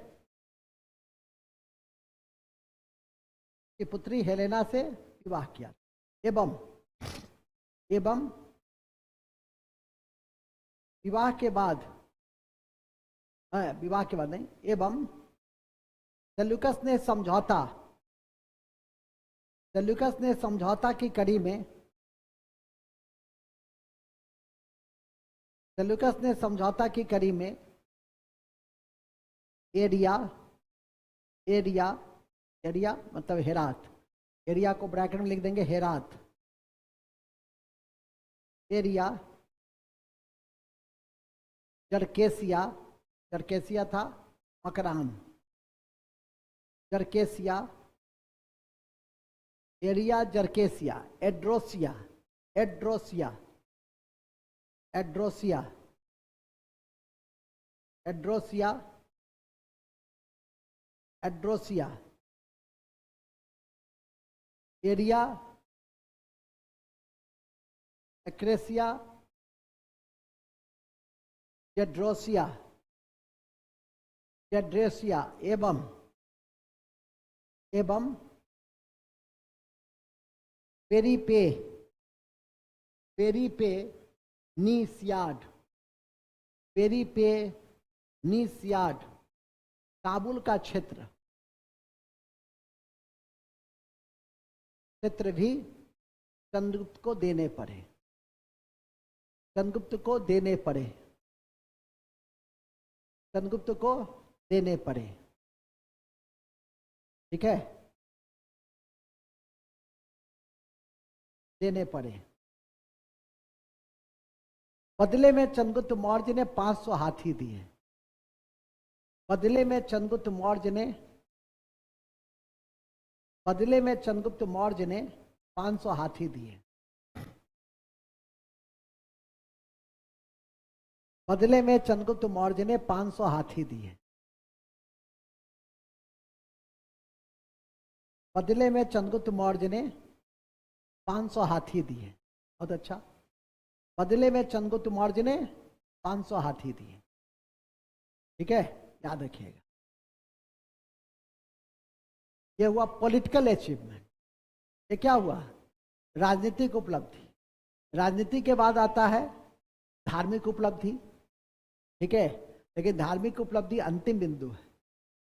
की पुत्री हेलेना से विवाह किया एवं विवाह के बाद नहीं, एवं सेल्यूकस ने समझौता की कड़ी में एरिया मतलब हेरात, एरिया को ब्रैकेट में लिख देंगे हेरात, एरिया, जरकेसिया था मकरान, जरकेसिया, एरिया, जरकेसिया, एड्रोसिया, एरिया, एक्रेसिया, जेड्रेसिया एवं पेरीपेनिसियाड काबुल का क्षेत्र भी चंद्रगुप्त को देने पड़े। ठीक है, देने पड़े। बदले में चंद्रगुप्त मौर्य ने 500 हाथी दिए। बदले में चंद्रगुप्त मौर्य ने 500 हाथी दिए। बदले में चंद्रगुप्त मौर्य ने 500 हाथी दिए। बदले में चंद्रगुप्त मौर्य ने 500 हाथी दिए। बहुत अच्छा, बदले में चंद्रगुप्त मौर्य ने 500 हाथी दिए। ठीक है, याद रखिएगा। ये हुआ पॉलिटिकल अचीवमेंट। ये क्या हुआ? राजनीतिक उपलब्धि। राजनीति के बाद आता है धार्मिक उपलब्धि। ठीक है, लेकिन धार्मिक उपलब्धि अंतिम बिंदु है।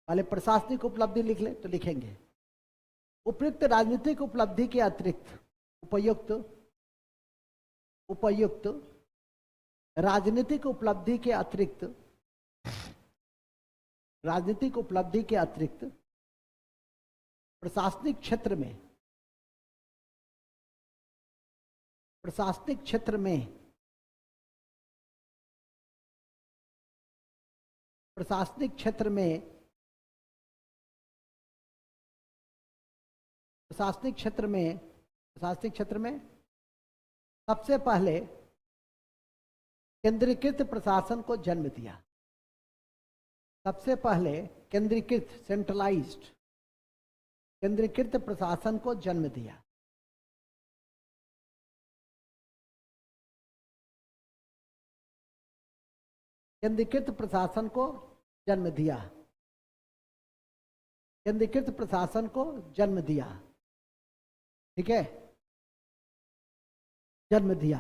पहले प्रशासनिक उपलब्धि लिख ले तो लिखेंगे उपयुक्त राजनीतिक उपलब्धि के अतिरिक्त उपयुक्त राजनीतिक उपलब्धि के अतिरिक्त प्रशासनिक क्षेत्र में सबसे पहले केंद्रीकृत प्रशासन को जन्म दिया। सबसे पहले केंद्रीकृत, सेंट्रलाइज्ड केंद्रीकृत प्रशासन को जन्म दिया। केंद्रीकृत प्रशासन को जन्म दिया। केंद्रीकृत प्रशासन को जन्म दिया। ठीक है, जन्म दिया।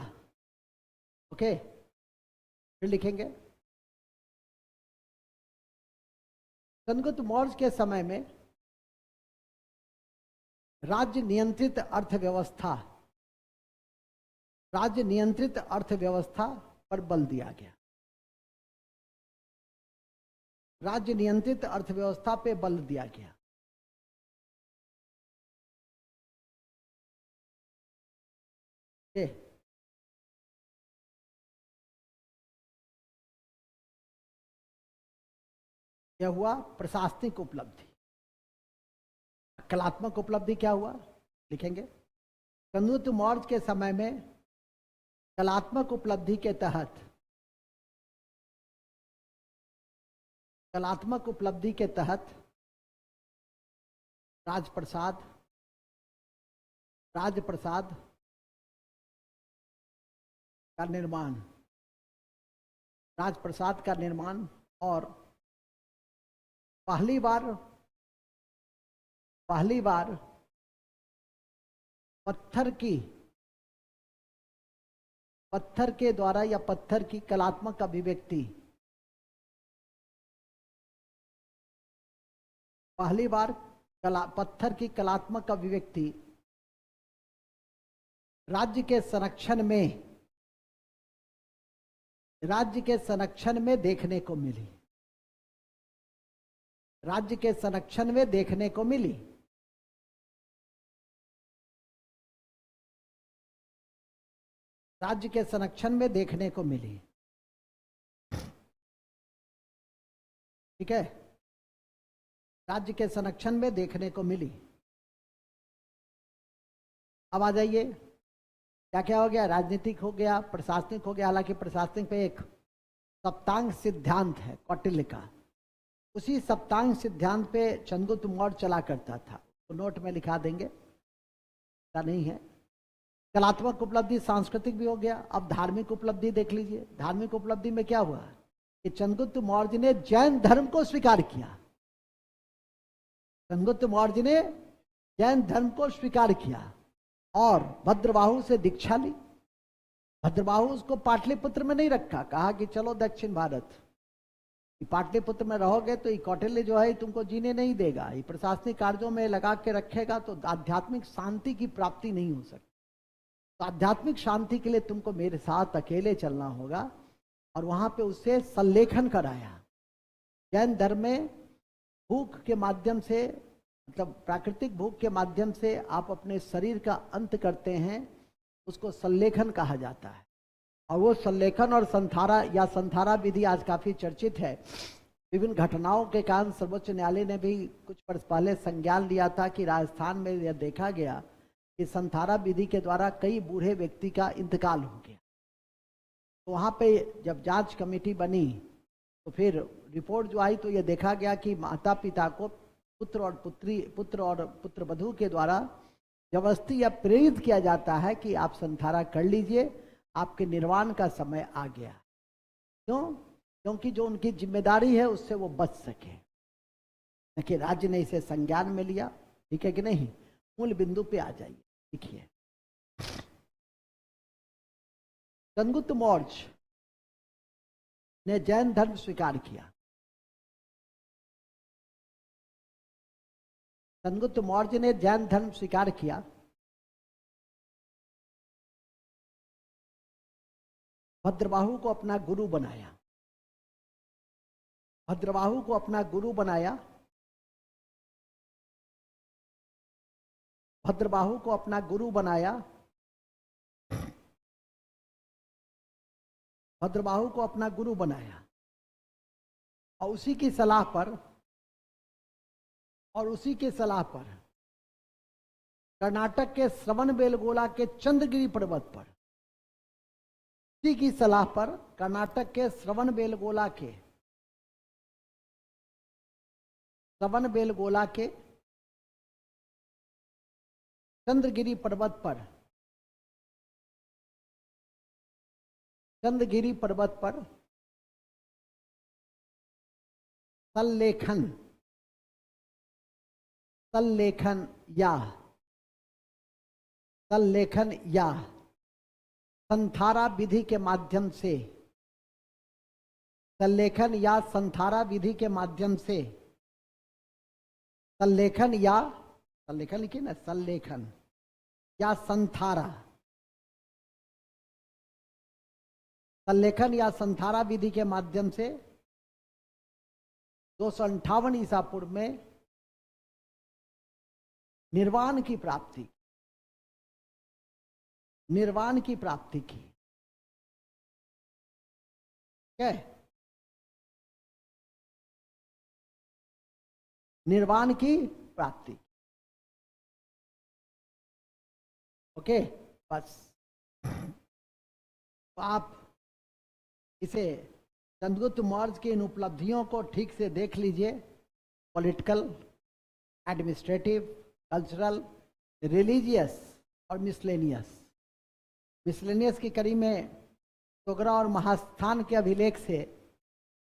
ओके, फिर लिखेंगे चंद्रगुप्त मौर्य के समय में राज्य नियंत्रित अर्थव्यवस्था, राज्य नियंत्रित अर्थव्यवस्था पर बल दिया गया। राज्य नियंत्रित अर्थव्यवस्था पे बल दिया गया। यह हुआ प्रशासनिक उपलब्धि। कलात्मक उपलब्धि क्या हुआ, लिखेंगे चंद्रगुप्त मौर्य के समय में कलात्मक उपलब्धि के तहत, कलात्मक उपलब्धि के तहत राजप्रसाद, राजप्रसाद का निर्माण, राजप्रसाद का निर्माण और पहली बार पत्थर के द्वारा या पत्थर की कलात्मक अभिव्यक्ति, पहली बार पत्थर की कलात्मक अभिव्यक्ति राज्य के संरक्षण में देखने को मिली। राज्य के संरक्षण में देखने को मिली। राज्य के संरक्षण में देखने को मिली। ठीक है, राज्य के संरक्षण में देखने को मिली। अब आ जाइए, क्या क्या हो गया, राजनीतिक हो गया, प्रशासनिक हो गया। हालांकि प्रशासनिक पे एक सप्तांग सिद्धांत है कौटिल्य का, उसी सप्तांग सिद्धांत पे चंद्रगुप्त मौर्य चला करता था, तो नोट में लिखा देंगे, क्या नहीं है। कलात्मक उपलब्धि, सांस्कृतिक भी हो गया। अब धार्मिक उपलब्धि देख लीजिए। धार्मिक उपलब्धि में क्या हुआ कि चंद्रगुप्त मौर्य ने जैन धर्म को स्वीकार किया। चंद्रगुप्त मौर्य ने जैन धर्म को स्वीकार किया और भद्रबाहु से दीक्षा ली। भद्रबाहु उसको पाटलिपुत्र में नहीं रखा, कहा कि चलो दक्षिण भारत, पाटलिपुत्र में रहोगे तो ये कौटिल्य जो है तुमको जीने नहीं देगा, ये प्रशासनिक कार्यों में लगा के रखेगा तो आध्यात्मिक शांति की प्राप्ति नहीं हो सकती। तो आध्यात्मिक शांति के लिए तुमको मेरे साथ अकेले चलना होगा। और वहां पे उससे संलेखन कराया। जैन धर्म में भूख के माध्यम से, मतलब प्राकृतिक भूख के माध्यम से आप अपने शरीर का अंत करते हैं, उसको संलेखन कहा जाता है। और वो संलेखन और संथारा या संथारा विधि आज काफी चर्चित है। विभिन्न घटनाओं के कारण सर्वोच्च न्यायालय ने भी कुछ वर्ष पहले संज्ञान लिया था कि राजस्थान में यह देखा गया कि संथारा विधि के द्वारा कई बूढ़े व्यक्ति का इंतकाल हो गया। तो वहाँ पे जब जांच कमेटी बनी तो फिर रिपोर्ट जो आई तो यह देखा गया कि माता पिता को पुत्र और पुत्रवधू के द्वारा जबरदस्ती या प्रेरित किया जाता है कि आप संथारा कर लीजिए, आपके निर्वाण का समय आ गया। क्यों? क्योंकि जो उनकी जिम्मेदारी है उससे वो बच सके। कि राज्य ने इसे संज्ञान में लिया। ठीक है कि नहीं? मूल बिंदु पे आ जाइए, देखिए चंद्रगुप्त मौर्य ने जैन धर्म स्वीकार किया। चंद्रगुप्त मौर्य ने जैन धर्म स्वीकार किया। भद्रबाहु को अपना गुरु बनाया। भद्रबाहु को अपना गुरु बनाया। भद्रबाहु को अपना गुरु बनाया। भद्रबाहु को अपना गुरु बनाया और उसी की सलाह पर कर्नाटक के श्रवणबेलगोला के चंद्रगिरी पर्वत पर इसी की सलाह पर कर्नाटक के श्रवण बेलगोला के चंद्रगिरी पर्वत पर सल्लेखन या संथारा विधि के माध्यम से सल्लेखन लिखिए ना, सल्लेखन या संथारा विधि के माध्यम से 258 ईसा पूर्व में निर्वाण की प्राप्ति की। क्या? निर्वाण की प्राप्ति। ओके, बस तो आप इसे चंद्रगुप्त मौर्य की इन उपलब्धियों को ठीक से देख लीजिए। पॉलिटिकल, एडमिनिस्ट्रेटिव, कल्चरल, रिलीजियस और मिसलेनियस की कड़ी में सोगरा और महास्थान के अभिलेख से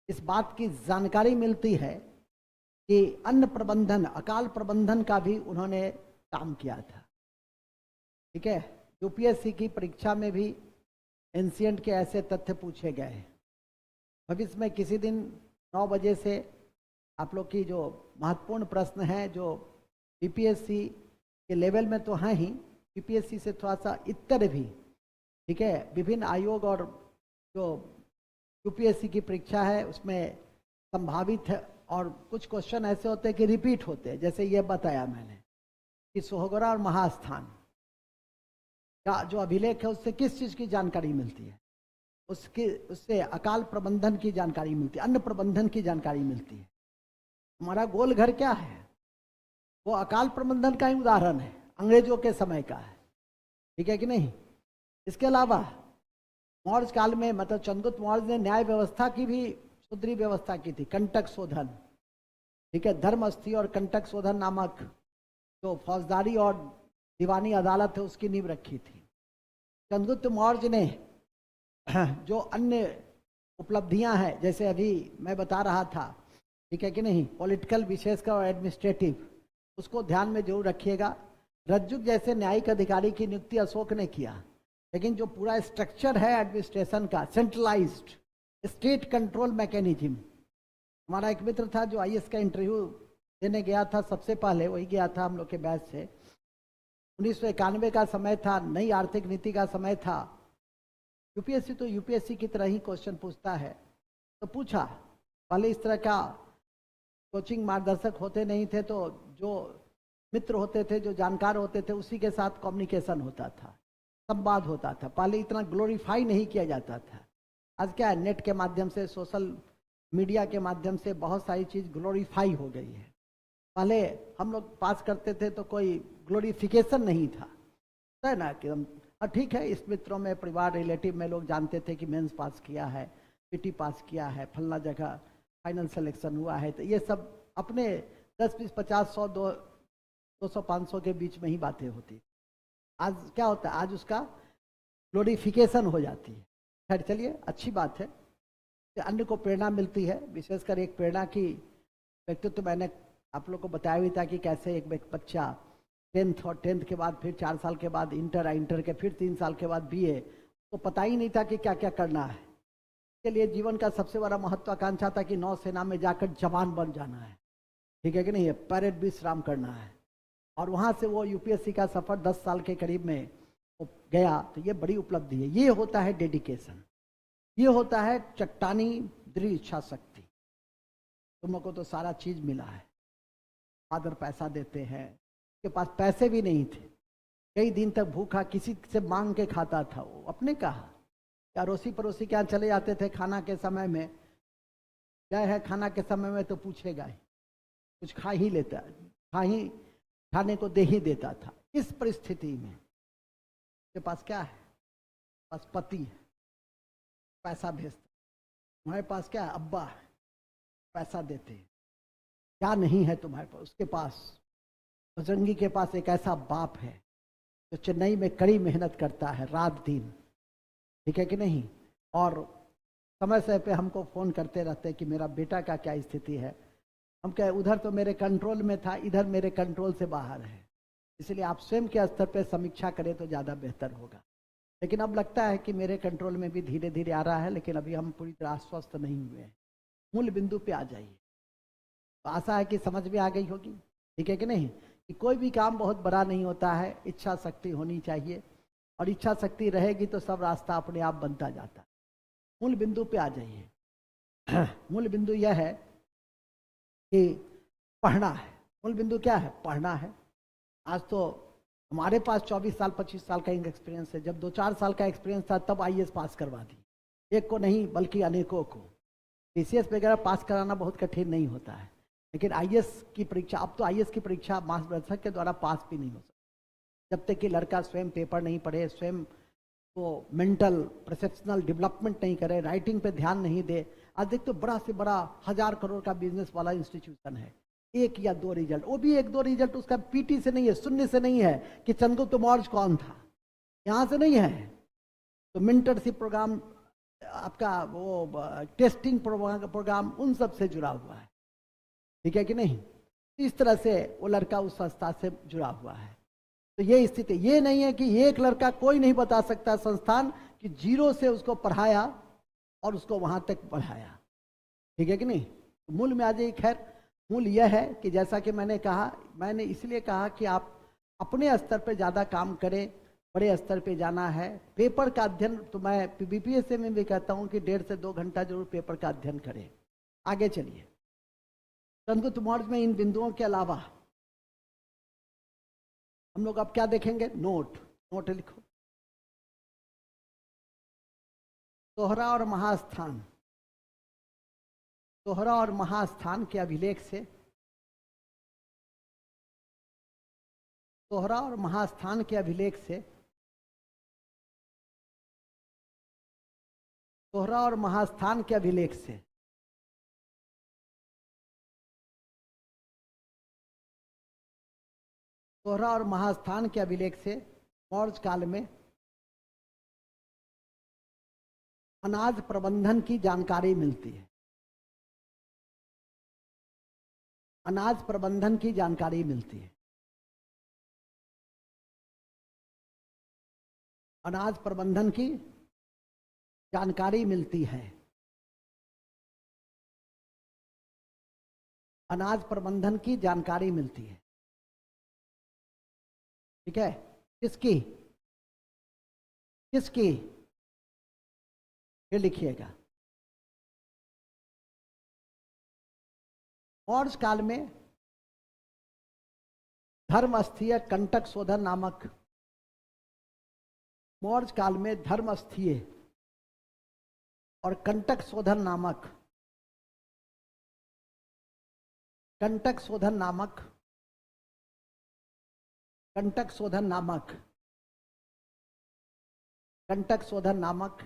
इस बात की जानकारी मिलती है कि अन्न प्रबंधन, अकाल प्रबंधन का भी उन्होंने काम किया था। ठीक है, यूपीएससी की परीक्षा में भी एंशिएंट के ऐसे तथ्य पूछे गए। भविष्य में किसी दिन 9 बजे से आप लोग की जो महत्वपूर्ण प्रश्न हैं, जो यूपीएससी के लेवल में तो हैं ही, यूपीएससी से थोड़ा सा इतर भी, ठीक है, विभिन्न आयोग और जो यूपीएससी की परीक्षा है उसमें संभावित है, और कुछ क्वेश्चन ऐसे होते हैं कि रिपीट होते हैं। जैसे ये बताया मैंने कि सोहगरा और महास्थान का जो अभिलेख है उससे किस चीज़ की जानकारी मिलती है, उससे अकाल प्रबंधन की जानकारी मिलती है, अन्न प्रबंधन की जानकारी मिलती है। हमारा गोल घर क्या है, वो अकाल प्रबंधन का ही उदाहरण है, अंग्रेजों के समय का है। ठीक है कि नहीं? इसके अलावा मौर्य काल में, मतलब चंद्रगुप्त मौर्य ने न्याय व्यवस्था की भी सुदृढ़ व्यवस्था की थी। कंटक शोधन, ठीक है, धर्मस्थी और कंटक शोधन नामक जो फौजदारी और दीवानी अदालत है उसकी नींव रखी थी। चंद्रगुप्त मौर्य ने जो अन्य उपलब्धियां हैं, जैसे अभी मैं बता रहा था, ठीक है कि नहीं, पॉलिटिकल विशेषकर और एडमिनिस्ट्रेटिव, उसको ध्यान में जरूर रखिएगा। रज्जुक जैसे न्यायिक अधिकारी की नियुक्ति अशोक ने किया, लेकिन जो पूरा स्ट्रक्चर है एडमिनिस्ट्रेशन का, सेंट्रलाइज्ड स्टेट कंट्रोल मैकेनिज्म। हमारा एक मित्र था जो आईएएस का इंटरव्यू देने गया था, सबसे पहले वही गया था हम लोग के बैच से। 1991 का समय था, नई आर्थिक नीति का समय था। यूपीएससी तो यूपीएससी की तरह ही क्वेश्चन पूछता है, तो पूछा। पहले इस तरह का कोचिंग मार्गदर्शक होते नहीं थे, तो जो मित्र होते थे, जो जानकार होते थे, उसी के साथ कम्युनिकेशन होता था, संवाद होता था। पहले इतना ग्लोरीफाई नहीं किया जाता था। आज क्या है, नेट के माध्यम से, सोशल मीडिया के माध्यम से बहुत सारी चीज़ ग्लोरीफाई हो गई है। पहले हम लोग पास करते थे तो कोई ग्लोरिफिकेशन नहीं था, है ना, कि हम ठीक है, इस मित्रों में, परिवार, रिलेटिव में लोग जानते थे कि मेंस पास किया है, पीटी पास किया है, फलना जगह फाइनल सिलेक्शन हुआ है। तो ये सब अपने 10, 20, 50, 100, 200, 500 के बीच में ही बातें होती। आज क्या होता है, आज उसका ग्लोरिफिकेशन हो जाती है। खैर चलिए, अच्छी बात है कि अन्य को प्रेरणा मिलती है। विशेषकर एक प्रेरणा की व्यक्तित्व मैंने आप लोग को बताया भी था कि कैसे एक बच्चा 10th और 10th के बाद फिर 4 साल के बाद इंटर के फिर 3 साल के बाद बीए, तो पता ही नहीं था कि क्या क्या करना है। इसके लिए जीवन का सबसे बड़ा महत्वाकांक्षा था कि नौसेना में जाकर जवान बन जाना है, ठीक है कि नहीं, परेड विश्राम करना है। और वहाँ से वो यूपीएससी का सफ़र 10 साल के करीब में गया। तो ये बड़ी उपलब्धि है। ये होता है डेडिकेशन, ये होता है चट्टानी दृढ़ इच्छा शक्ति। तुम लोग को तो सारा चीज मिला है, फादर पैसा देते हैं, उसके पास पैसे भी नहीं थे, कई दिन तक भूखा किसी से मांग के खाता था। वो अपने कहा, या अड़ोसी पड़ोसी के यहाँ चले जाते थे खाना के समय में, गए हैं खाना के समय में तो पूछेगा ही, कुछ खा ही लेता, खाने को दे ही देता था। इस परिस्थिति में उसके पास क्या है, पास पति है, पैसा भेजता, तुम्हारे पास क्या है, अब्बा है, पैसा देते हैं। क्या नहीं है तुम्हारे पास, उसके पास, बजरंगी के पास एक ऐसा बाप है जो चेन्नई में कड़ी मेहनत करता है रात दिन, ठीक है कि नहीं, और समय समय पे हमको फोन करते रहते हैं कि मेरा बेटा का क्या स्थिति है। हम कहे उधर तो मेरे कंट्रोल में था, इधर मेरे कंट्रोल से बाहर है, इसलिए आप स्वयं के स्तर पे समीक्षा करें तो ज़्यादा बेहतर होगा। लेकिन अब लगता है कि मेरे कंट्रोल में भी धीरे धीरे आ रहा है, लेकिन अभी हम पूरी तरह आश्वस्त नहीं हुए हैं। मूल बिंदु पे आ जाइए। तो आशा है कि समझ में आ गई होगी, ठीक है कि नहीं, कि कोई भी काम बहुत बड़ा नहीं होता है, इच्छा शक्ति होनी चाहिए, और इच्छा शक्ति रहेगी तो सब रास्ता अपने आप बनता जाता है। मूल बिंदु पे आ जाइए। मूल बिंदु यह है कि पढ़ना है। मूल बिंदु क्या है, पढ़ना है। आज तो हमारे पास 24 साल 25 साल का एक्सपीरियंस है, जब 2-4 साल का एक्सपीरियंस था तब आईएएस पास करवा दी, एक को नहीं बल्कि अनेकों को। पीसीएस वगैरह पास कराना बहुत कठिन नहीं होता है, लेकिन आईएएस की परीक्षा, अब तो आईएएस की परीक्षा मार्गदर्शक के द्वारा पास भी नहीं हो सकती जब तक कि लड़का स्वयं पेपर नहीं पढ़े, स्वयं वो मेंटल प्रोफेशनल डेवलपमेंट नहीं करे, राइटिंग पे ध्यान नहीं दे। आज देख तो बड़ा से बड़ा 1000 करोड़ का बिजनेस वाला इंस्टीट्यूशन है, एक या दो रिजल्ट, वो भी एक दो रिजल्ट उसका पीटी से नहीं है, शून्य से नहीं है कि चंद्रगुप्त मौर्य कौन था, यहाँ से नहीं है। तो मेंटरशिप प्रोग्राम, आपका वो टेस्टिंग प्रोग्राम उन सब से जुड़ा हुआ है, ठीक है कि नहीं। इस तरह से वो लड़का उस संस्था से जुड़ा हुआ है। तो ये स्थिति, ये नहीं है कि एक लड़का, कोई नहीं बता सकता संस्थान कि जीरो से उसको पढ़ाया और उसको वहां तक बढ़ाया, ठीक है कि नहीं। तो मूल में आ जाइए। खैर, मूल यह है कि जैसा कि मैंने कहा, मैंने इसलिए कहा कि आप अपने स्तर पर ज़्यादा काम करें, बड़े स्तर पे जाना है। पेपर का अध्ययन तो मैं बीपीएससी में भी कहता हूँ कि 1.5 से 2 घंटा जरूर पेपर का अध्ययन करें। आगे चलिए। चंद्रगुप्त मौर्य में इन बिंदुओं के अलावा हम लोग अब क्या देखेंगे, नोट। नोट लिखो। तोहरा और महास्थान, तोहरा और महास्थान के अभिलेख से, तोहरा और महास्थान के अभिलेख से, तोहरा और महास्थान के अभिलेख से तोहरा और महास्थान के अभिलेख से मौर्य काल में अनाज प्रबंधन की जानकारी मिलती है। अनाज प्रबंधन की जानकारी मिलती है। अनाज प्रबंधन की जानकारी मिलती है। अनाज प्रबंधन की जानकारी मिलती है, ठीक है। किसकी, किसकी, ये लिखिएगा। मौर्य काल में धर्मस्थीय कंटक शोधन नामक, मौर्य काल में धर्मस्थीय और कंटक शोधन नामक, कंटक शोधन नामक, कंटक शोधन नामक, कंटक शोधन नामक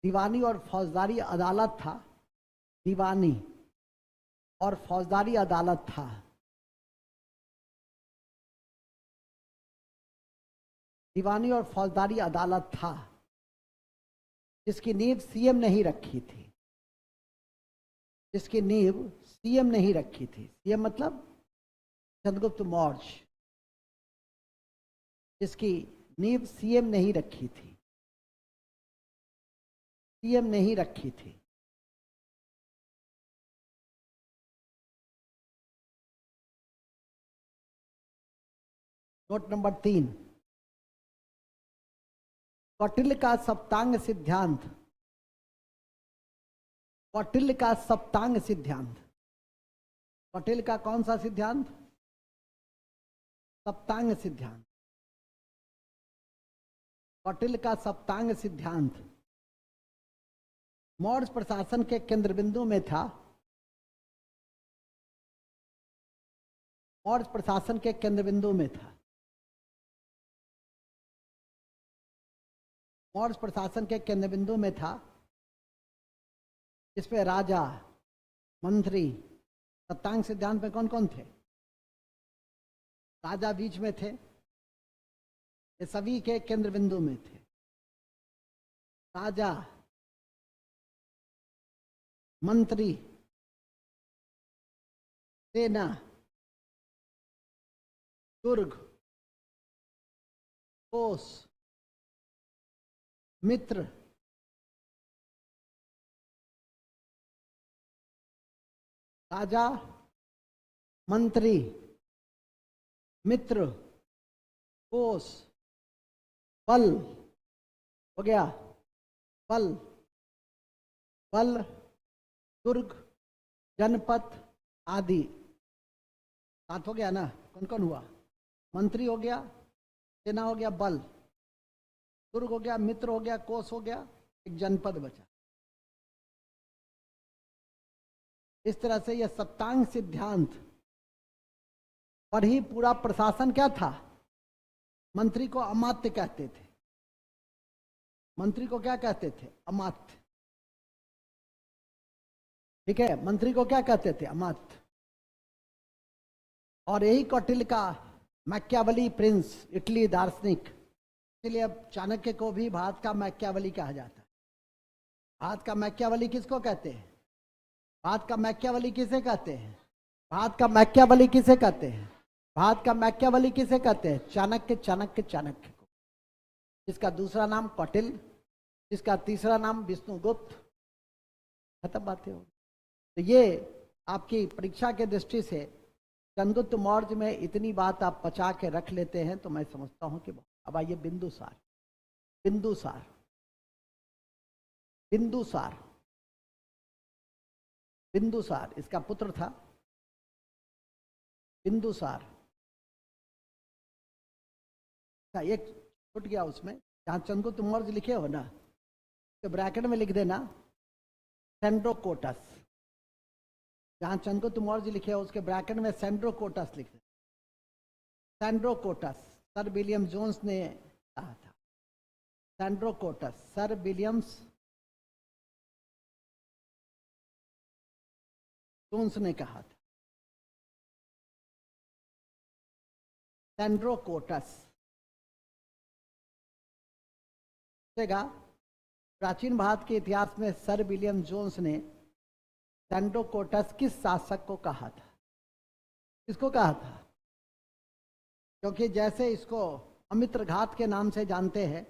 दीवानी और फौजदारी अदालत था। दीवानी और फौजदारी अदालत था। दीवानी और फौजदारी अदालत था, जिसकी नींव सीएम नहीं रखी थी, जिसकी नींव सीएम नहीं रखी थी। सीएम मतलब चंद्रगुप्त मौर्य, जिसकी नींव सीएम नहीं रखी थी, सीएम नहीं रखी थी। नोट नंबर 3, कौटिल्य का सप्तांग सिद्धांत। कौटिल्य का सप्तांग सिद्धांत। कौटिल्य का कौन सा सिद्धांत, सप्तांग सिद्धांत। कौटिल्य का सप्तांग सिद्धांत मौर्य प्रशासन के केंद्र बिंदु में था। मौर्य प्रशासन के केंद्र बिंदु में था। मौर्य प्रशासन के केंद्र बिंदु में था। इस पे राजा, मंत्री, सप्तांग सिद्धांत में कौन कौन थे? राजा बीच में थे, ये सभी के केंद्र बिंदु में थे। राजा, मंत्री, सेना, दुर्ग, कोस, मित्र, राजा, मंत्री, मित्र, कोस, बल हो गया, बल, बल, दुर्ग, जनपद आदि। सात हो गया ना? कौन कौन हुआ? मंत्री हो गया, सेना हो गया, बल, दुर्ग हो गया, मित्र हो गया, कोस हो गया, एक जनपद बचा। इस तरह से यह सप्तांग सिद्धांत पर ही पूरा प्रशासन क्या था? मंत्री को अमात्य कहते थे। मंत्री को क्या कहते थे? अमात्य। ठीक है, मंत्री को क्या कहते थे? अमात्य। और यही कौटिल्य का मैकियावेली प्रिंस, इटली दार्शनिक, इसलिए अब चाणक्य को भी भारत का मैकियावेली कहा जाता है। भारत का मैकियावेली किसको कहते हैं? भारत का मैकियावेली किसे कहते हैं? भारत का मैकियावेली किसे कहते हैं? भारत का मैकियावेली किसे कहते हैं? चाणक्य, चाणक्य, चाणक्य को। जिसका दूसरा नाम कौटिल्य, जिसका तीसरा नाम विष्णुगुप्त। खत्म बातें हो। तो ये आपकी परीक्षा के दृष्टि से चंद्रगुप्त मौर्य में इतनी बात आप पचा के रख लेते हैं तो मैं समझता हूं कि अब आइए बिंदुसार। बिंदुसार, बिंदुसार, बिंदुसार इसका पुत्र था। बिंदुसार का एक छूट गया उसमें, जहां चंद्रगुप्त मौर्य लिखे हो ना, तो ब्रैकेट में लिख देना सेंड्रोकोटस। जहां चंद्रगुप्त मौर्य लिखे हो उसके ब्रैकेट में सेंड्रोकोटस लिख देना। सेंड्रोकोटस सर विलियम जोन्स ने कहा था। सेंड्रोकोटस सर विलियम्स जोन्स ने कहा था। सेंड्रोकोटस प्राचीन भारत के इतिहास में सर विलियम जोन्स ने सेंड्रोकोटस किस शासक को कहा था? किसको कहा था? क्योंकि जैसे इसको अमित्र घात के नाम से जानते हैं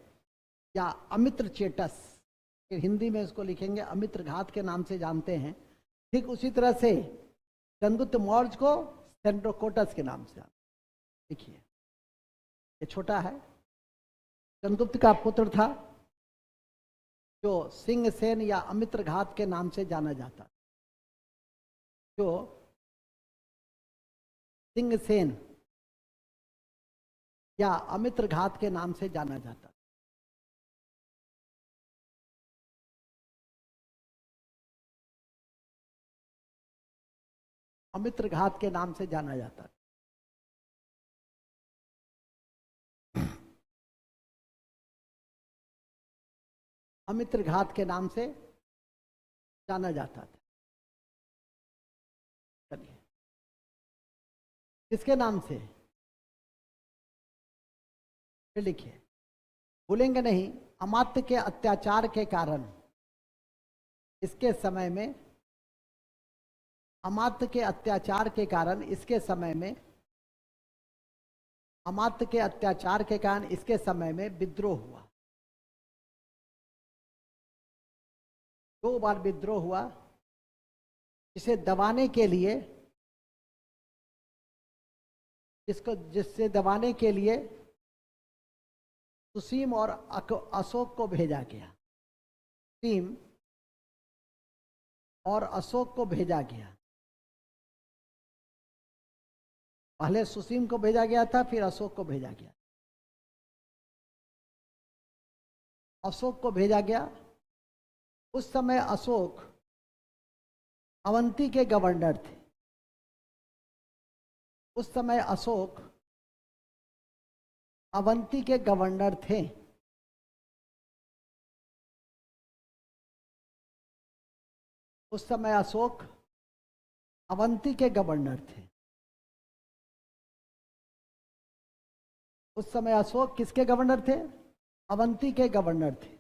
या अमित्र चेटस, हिंदी में इसको लिखेंगे अमित्र घात के नाम से जानते हैं, ठीक उसी तरह से चंद्रगुप्त मौर्य को सेंड्रोकोटस के नाम से जानते। देखिए ये छोटा है, चंद्रगुप्त का पुत्र था जो सिंह सेन या अमित्र घात के नाम से जाना जाता, जो सिंह सेन या अमित्र घात के नाम से जाना जाता। अमित्र घात के नाम से जाना जाता। अमित्र घात के नाम से जाना जाता था। चलिए किसके नाम से? फिर लिखिए, भूलेंगे नहीं, अमात्य के अत्याचार के कारण इसके समय में, अमात्य के अत्याचार के कारण इसके समय में, अमात्य के अत्याचार के कारण इसके समय में विद्रोह हुआ। 2 बार विद्रोह हुआ, जिसे दबाने के लिए, जिससे दबाने के लिए सुसीम और अशोक को भेजा गया। सुसीम और अशोक को भेजा गया। पहले सुसीम को भेजा गया था, फिर अशोक को भेजा गया। अशोक को भेजा गया। उस समय अशोक अवंती के गवर्नर थे। उस समय अशोक अवंती के गवर्नर थे। उस समय अशोक अवंती के गवर्नर थे। उस समय अशोक किसके गवर्नर थे? अवंती के गवर्नर थे।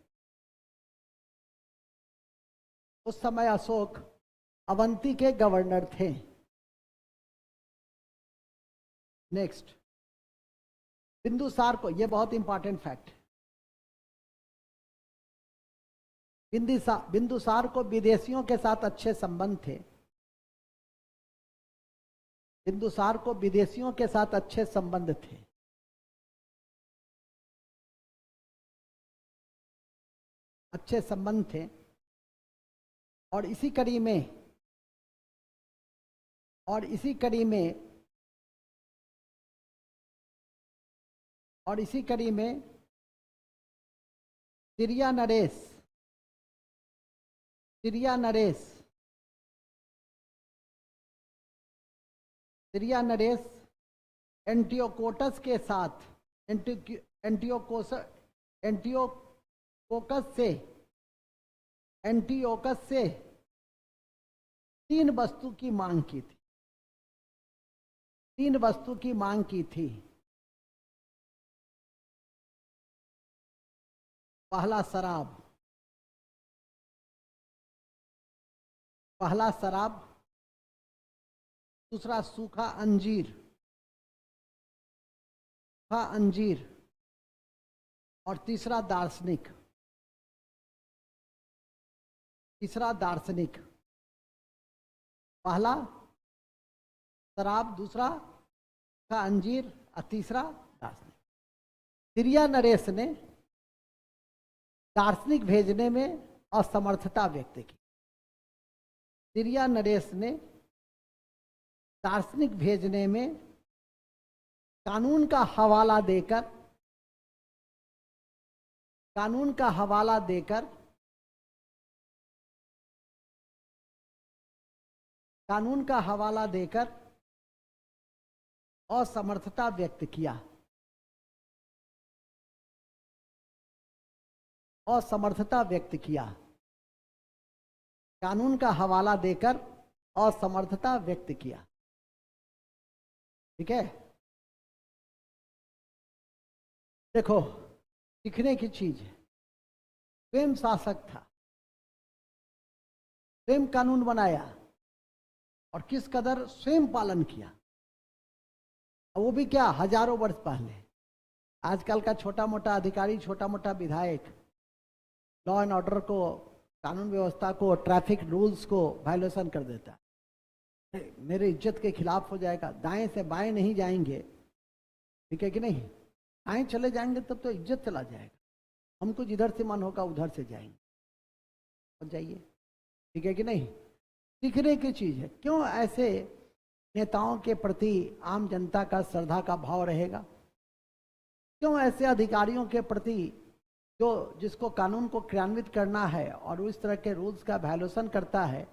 उस समय अशोक अवंती के गवर्नर थे। नेक्स्ट, बिंदुसार को, यह बहुत इंपॉर्टेंट फैक्ट है, बिंदुसार को विदेशियों के साथ अच्छे संबंध थे। बिंदुसार को विदेशियों के साथ अच्छे संबंध थे। अच्छे संबंध थे और इसी कड़ी में सिरिया नरेश एंटियोकोटस के साथ एंटियोकस से 3 वस्तु की मांग की थी। 3 वस्तु की मांग की थी। पहला शराब, दूसरा सूखा अंजीर और तीसरा दार्शनिक। पहला शराब, दूसरा सूखा अंजीर और तीसरा दार्शनिक। सिरिया नरेश ने दार्शनिक भेजने में असमर्थता व्यक्त की। सिरिया नरेश ने दार्शनिक भेजने में कानून का हवाला देकर असमर्थता व्यक्त किया। कानून का हवाला देकर असमर्थता व्यक्त किया। ठीक है, देखो सीखने की चीज है। स्वयं शासक था, स्वयं कानून बनाया और किस कदर स्वयं पालन किया, वो भी क्या हजारों वर्ष पहले। आजकल का छोटा मोटा अधिकारी, छोटा मोटा विधायक लॉ एंड ऑर्डर को, कानून व्यवस्था को, ट्रैफिक रूल्स को वायलेशन कर देता है। मेरे इज्जत के खिलाफ हो जाएगा, दाएं से बाएं नहीं जाएंगे, ठीक है कि नहीं? दाएं चले जाएंगे तब तो इज्जत चला जाएगा। हमको जिधर से मन होगा उधर से जाएंगे, और जाइए, ठीक है कि नहीं? सीखने की चीज है। क्यों ऐसे नेताओं के प्रति आम जनता का श्रद्धा का भाव रहेगा? क्यों ऐसे अधिकारियों के प्रति जिसको कानून को क्रियान्वित करना है और इस तरह के रूल्स का वायलेशन करता है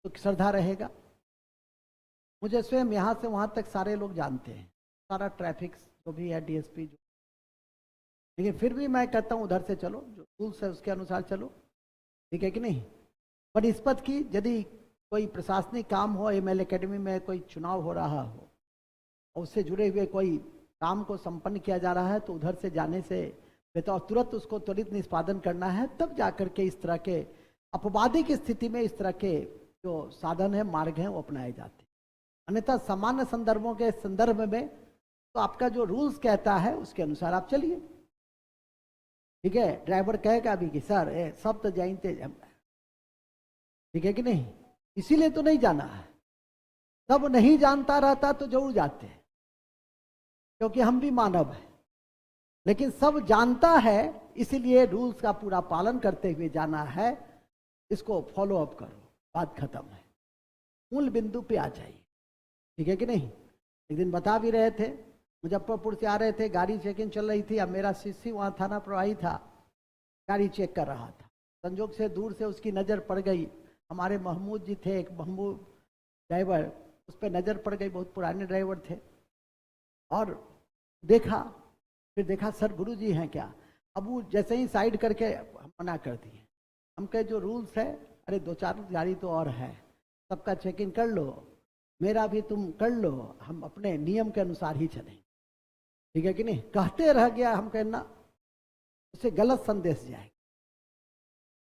तो श्रद्धा रहेगा? मुझे स्वयं यहाँ से वहाँ तक सारे लोग जानते हैं, सारा ट्रैफिक जो भी है, डीएसपी जो, लेकिन फिर भी मैं कहता हूँ उधर से चलो, जो रूल्स है उसके अनुसार चलो, ठीक है कि नहीं? बनिस्बत की यदि कोई प्रशासनिक काम हो, एमएल एकेडमी में कोई चुनाव हो रहा हो और उससे जुड़े हुए कोई काम को संपन्न किया जा रहा है तो उधर से जाने से तो तुरंत उसको त्वरित निष्पादन करना है, तब जाकर के इस तरह के अपवादिक स्थिति में इस तरह के जो साधन है, मार्ग हैं, वो अपनाए जाते हैं। अन्यथा सामान्य संदर्भों के संदर्भ में तो आपका जो रूल्स कहता है उसके अनुसार आप चलिए, ठीक है? ड्राइवर कहेगा अभी कि सर सब तो जानते, ठीक है कि नहीं? इसीलिए तो नहीं जाना है। सब नहीं जानता रहता तो जरूर जाते हैं, क्योंकि हम भी मानव हैं। लेकिन सब जानता है, इसीलिए रूल्स का पूरा पालन करते हुए जाना है। इसको फॉलो अप करो, बात खत्म है। मूल बिंदु पे आ जाइए, ठीक है कि नहीं? एक दिन बता भी रहे थे, मुजफ्फरपुर से आ रहे थे, गाड़ी चेकिंग चल रही थी। अब मेरा शिष्य वहाँ थाना प्रभारी था, गाड़ी चेक कर रहा था। संजोग से दूर से उसकी नज़र पड़ गई, हमारे महमूद जी थे, एक महमूद ड्राइवर, उस पर नज़र पड़ गई, बहुत पुराने ड्राइवर थे। और फिर देखा सर गुरु जी हैं क्या? अब वो जैसे ही साइड करके मना कर दिए। हम कहे जो रूल्स है अरे 2-4 गाड़ी तो और है, सबका चेक इन कर लो, मेरा भी तुम कर लो, हम अपने नियम के अनुसार ही चलें, ठीक है कि नहीं। कहते रह गया हम कहना, उसे गलत संदेश जाएगा।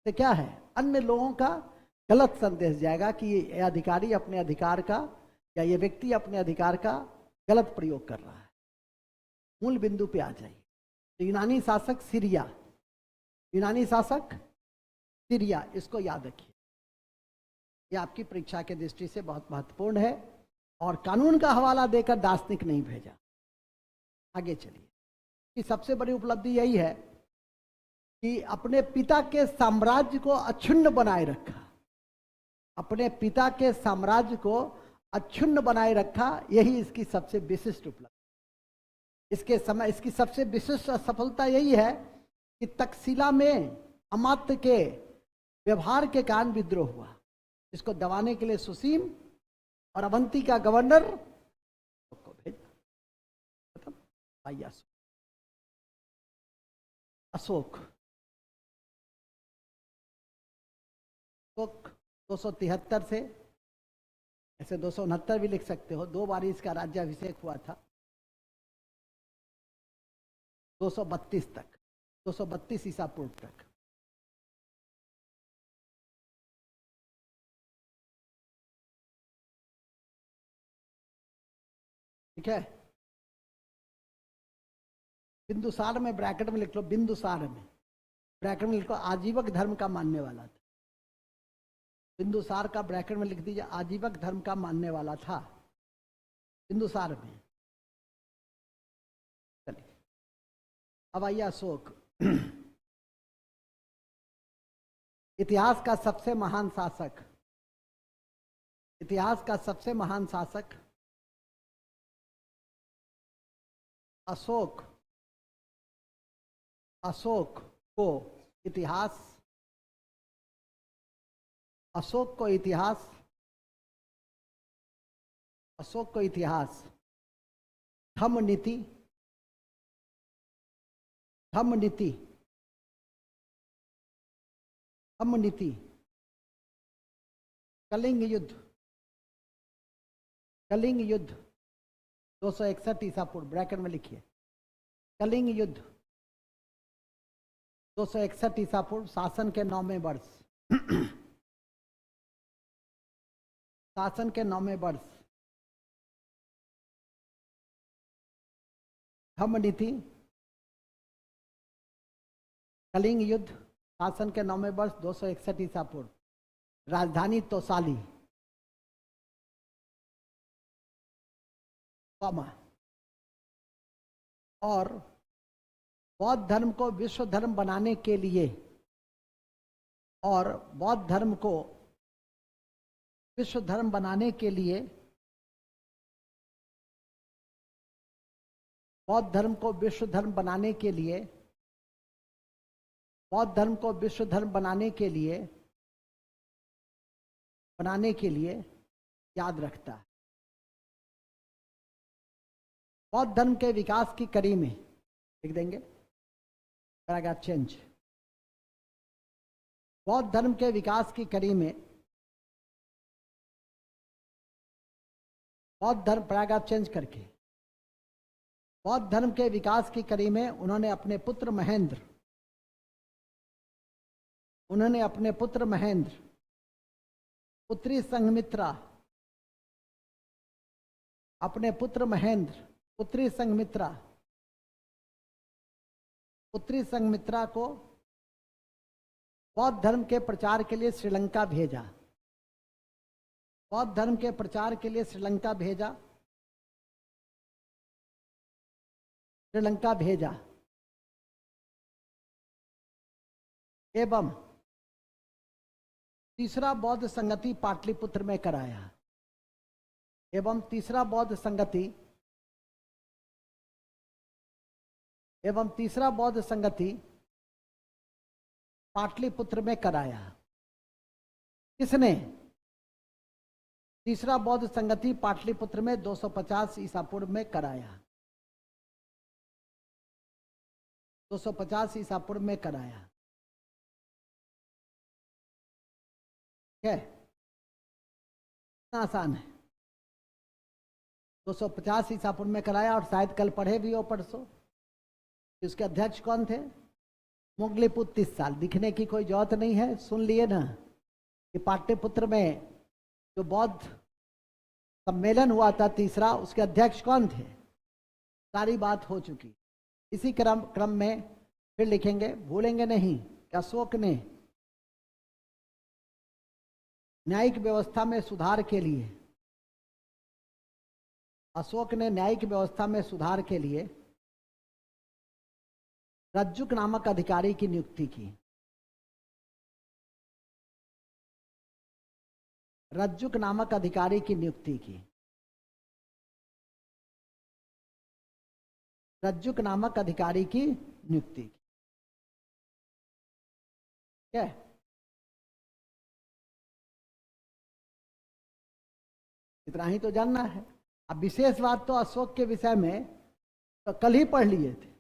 तो क्या है, अन्य लोगों का गलत संदेश जाएगा कि ये अधिकारी अपने अधिकार का या ये व्यक्ति अपने अधिकार का गलत प्रयोग कर रहा है। मूल बिंदु पे आ जाइए। तो यूनानी शासक सीरिया, यूनानी शासक सीरिया, इसको याद रखिए, ये आपकी परीक्षा के दृष्टि से बहुत महत्वपूर्ण है। और कानून का हवाला देकर दार्शनिक नहीं भेजा। आगे चलिए, कि सबसे बड़ी उपलब्धि यही है कि अपने पिता के साम्राज्य को अक्षुण्ण बनाए रखा, अपने पिता के साम्राज्य को अक्षुण्ण बनाए रखा, यही इसकी सबसे विशिष्ट उपलब्धि। इसके समय इसकी सबसे विशिष्ट सफलता यही है कि तक्षशिला में अमात्य के व्यवहार के कारण विद्रोह हुआ, इसको दबाने के लिए सुसीम और अवंती का गवर्नर को भेजा। मतलब आइए अशोक 273 से, ऐसे 269 भी लिख सकते हो, 2 बार इसका राज्याभिषेक हुआ था। 232 तक, 232 ईसा पूर्व तक। ठीक है, बिंदुसार में ब्रैकेट में लिख लो, बिंदुसार में ब्रैकेट में लिखो आजीवक धर्म का मानने वाला था। बिंदुसार का ब्रैकेट में लिख दीजिए आजीवक धर्म का मानने वाला था, बिंदुसार में। चलिए अब आइए अशोक। इतिहास का सबसे महान शासक, इतिहास का सबसे महान शासक अशोक, अशोक को इतिहास, अशोक को इतिहास, अशोक को इतिहास धम्म नीति, धम्म नीति, धम्म नीति, कलिंग युद्ध, कलिंग युद्ध 261 ईसा पूर्व, ब्रैकेट में लिखिए कलिंग युद्ध 261 ईसा पूर्व, शासन के 9वें वर्ष, शासन के 9वें वर्ष, धम्म नीति, कलिंग युद्ध, शासन के 9वें वर्ष 261 ईसा पूर्व, राजधानी तोसाली, और बौद्ध धर्म को विश्व धर्म बनाने के लिए, और बौद्ध धर्म को विश्व धर्म बनाने के लिए, बौद्ध धर्म को विश्व धर्म बनाने के लिए, बौद्ध धर्म को विश्व धर्म बनाने के लिए, बनाने के लिए याद रखता है। बौद्ध धर्म के विकास की कड़ी में लिख देंगे, पैराग्राफ चेंज, बौद्ध धर्म के विकास की कड़ी में, बौद्ध धर्म, पैराग्राफ चेंज करके, बौद्ध धर्म के विकास की कड़ी में उन्होंने अपने पुत्र महेंद्र, उन्होंने अपने पुत्र महेंद्र, पुत्री संघमित्रा, अपने पुत्र महेंद्र, पुत्री संघमित्रा, पुत्री संघमित्रा को बौद्ध धर्म के प्रचार के लिए श्रीलंका भेजा, बौद्ध धर्म के प्रचार के लिए श्रीलंका भेजा, श्रीलंका भेजा, एवं तीसरा बौद्ध संगति पाटलिपुत्र में कराया, एवं तीसरा बौद्ध संगति, एवं तीसरा बौद्ध संगति पाटलिपुत्र में कराया। किसने? तीसरा बौद्ध संगति पाटलिपुत्र में 250 ईसा पूर्व में कराया, 250 ईसा पूर्व में कराया। है, इतना आसान है। 250 ईसा पूर्व में कराया, और शायद कल पढ़े भी हो परसों। उसके अध्यक्ष कौन थे? मुगलीपुत्र 30 साल। दिखने की कोई जरूरत नहीं है, सुन लिए ना कि पाठ्यपुत्र में जो बौद्ध सम्मेलन हुआ था तीसरा, उसके अध्यक्ष कौन थे? सारी बात हो चुकी। इसी क्रम में फिर लिखेंगे, भूलेंगे नहीं कि अशोक ने न्यायिक व्यवस्था में सुधार के लिए, अशोक ने न्यायिक व्यवस्था में सुधार के लिए रज्जुक नामक अधिकारी की नियुक्ति की। रज्जुक नामक अधिकारी की नियुक्ति की। रज्जुक नामक अधिकारी की नियुक्ति की। क्या? इतना ही तो जानना है। अब विशेष बात तो अशोक के विषय में तो कल ही पढ़ लिए थे।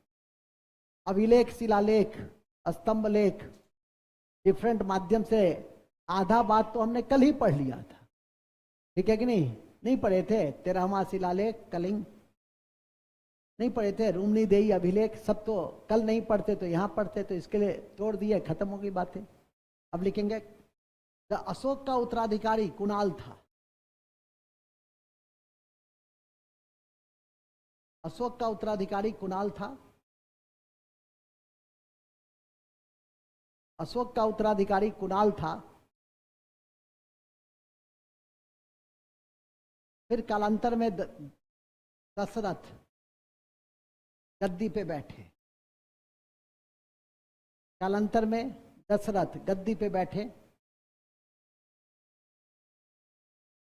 अभिलेख, शिलालेख, स्तंभ लेख, डिफरेंट माध्यम से आधा बात तो हमने कल ही पढ़ लिया था। ठीक है कि नहीं? नहीं पढ़े थे? 13वां शिलालेख, कलिंग नहीं पढ़े थे? रूमनीदेही, अभिलेख, सब तो कल नहीं पढ़ते तो यहाँ पढ़ते, तो इसके लिए तोड़ दिए, खत्म हो गई बातें। अब लिखेंगे अशोक का उत्तराधिकारी कुणाल था। अशोक का उत्तराधिकारी कुणाल था। अशोक का उत्तराधिकारी कुणाल था। फिर कालांतर में दशरथ गद्दी पे बैठे। कालांतर में दशरथ गद्दी पे बैठे।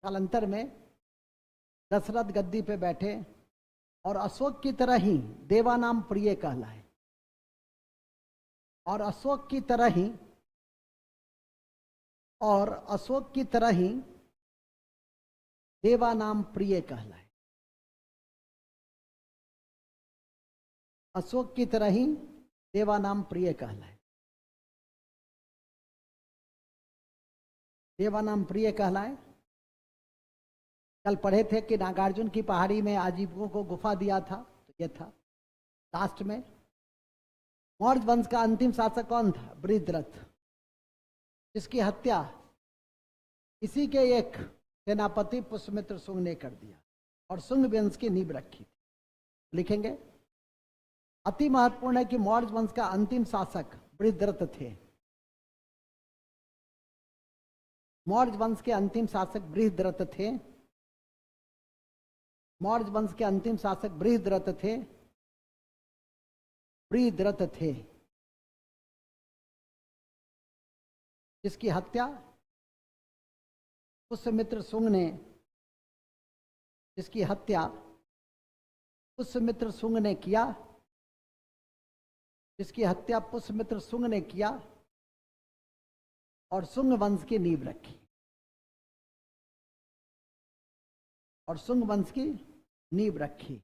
कालांतर में दशरथ गद्दी पे बैठे और अशोक की तरह ही देवानाम प्रिय कहलाए। और अशोक की तरह ही, और अशोक की तरह ही देवानाम प्रिय कहलाए। अशोक की तरह ही देवानाम प्रिय कहलाए। देवानाम प्रिय कहलाए। कल पढ़े थे कि नागार्जुन की पहाड़ी में आजीवकों को गुफा दिया था, तो ये था। लास्ट में मौर्य वंश का अंतिम शासक कौन था? बृहद्रथ, जिसकी हत्या इसी के एक सेनापति पुष्यमित्र शुंग ने कर दिया और शुंग वंश की नींव रखी थी। लिखेंगे अति महत्वपूर्ण है कि मौर्य वंश का अंतिम शासक बृहद्रथ थे। मौर्य वंश के अंतिम शासक बृहद्रथ थे। मौर्य वंश के अंतिम शासक बृहद्रथ थे। बृहद्रथ थे, जिसकी हत्या पुष्यमित्र शुंग ने, जिसकी हत्या पुष्यमित्र शुंग ने किया, जिसकी हत्या पुष्यमित्र शुंग ने किया और शुंग वंश की नींव रखी। और शुंग वंश की नींव रखी।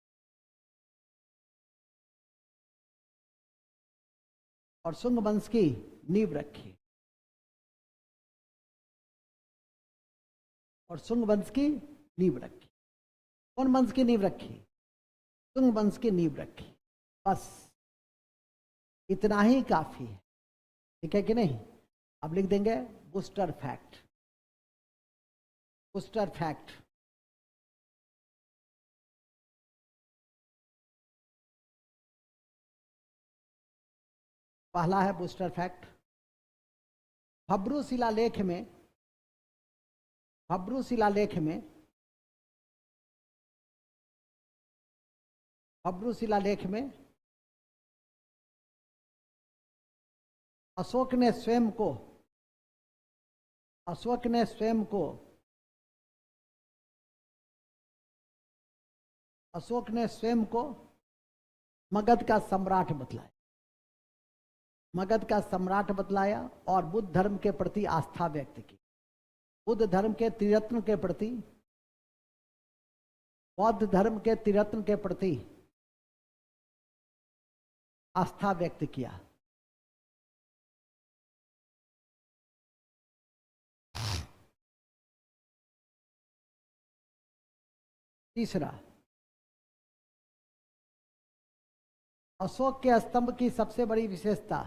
और शुंग वंश की नींव रखी। और शुंग वंश की नींव रखी। कौन वंश की नींव रखी? शुंग वंश की नींव रखी। बस इतना ही काफी है। ठीक है कि नहीं? अब लिख देंगे बूस्टर फैक्ट। Booster fact. पहला है बूस्टर फैक्ट। भब्रू शिलालेख में, भब्रू शिलालेख में, भब्रू शिलालेख में अशोक ने स्वयं को, अशोक ने स्वयं को, अशोक ने स्वयं को मगध का सम्राट बतलाया। मगध का सम्राट बतलाया और बुद्ध धर्म के प्रति आस्था व्यक्त की। बुद्ध धर्म के त्रिरत्न के प्रति, बौद्ध धर्म के त्रिरत्न के प्रति आस्था व्यक्त किया। तीसरा, अशोक के स्तंभ की सबसे बड़ी विशेषता,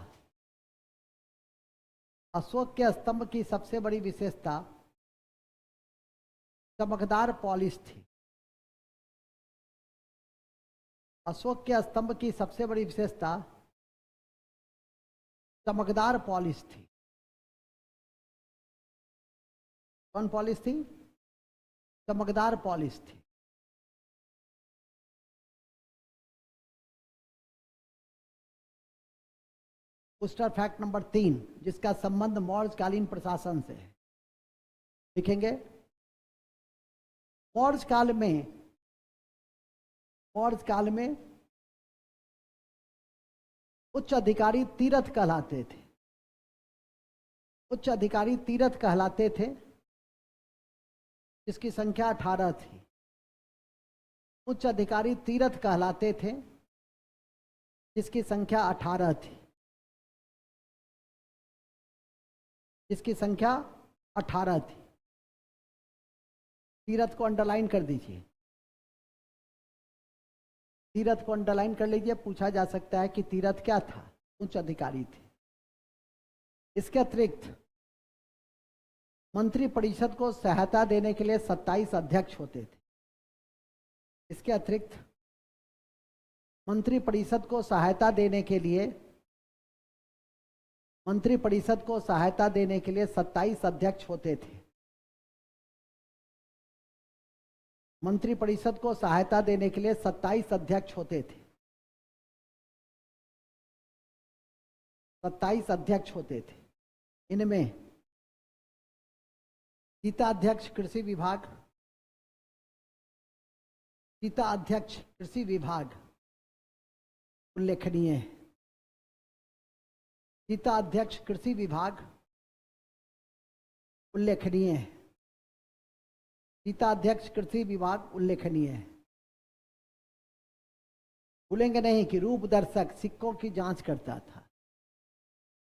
अशोक के स्तंभ की सबसे बड़ी विशेषता चमकदार पॉलिश थी। अशोक के स्तंभ की सबसे बड़ी विशेषता चमकदार पॉलिश थी। कौन पॉलिश थी? चमकदार पॉलिश थी। पुस्टर फैक्ट नंबर 3, जिसका संबंध मौर्यकालीन प्रशासन से है, लिखेंगे मौर्य काल में उच्च अधिकारी तीर्थ कहलाते थे। उच्च अधिकारी तीर्थ कहलाते थे, जिसकी संख्या 18 थी। उच्च अधिकारी तीर्थ कहलाते थे, जिसकी संख्या 18 थी। जिसकी संख्या 18 थी। तीर्थ को अंडरलाइन कर दीजिए। तीर्थ को अंडरलाइन कर लीजिए। पूछा जा सकता है कि तीर्थ क्या था? उच्च अधिकारी थे। इसके अतिरिक्त मंत्री परिषद को सहायता देने के लिए 27 अध्यक्ष होते थे। इसके अतिरिक्त मंत्री परिषद को सहायता देने के लिए 27 अध्यक्ष होते थे। मंत्री परिषद को सहायता देने के लिए 27 अध्यक्ष होते थे। 27 अध्यक्ष होते थे। इनमें गीता अध्यक्ष कृषि विभाग, गीता अध्यक्ष कृषि विभाग उल्लेखनीय है। गीता अध्यक्ष कृषि विभाग उल्लेखनीय है। गीता अध्यक्ष कृषि विभाग उल्लेखनीय है। भूलेंगे नहीं कि रूप दर्शक सिक्कों की जांच करता था।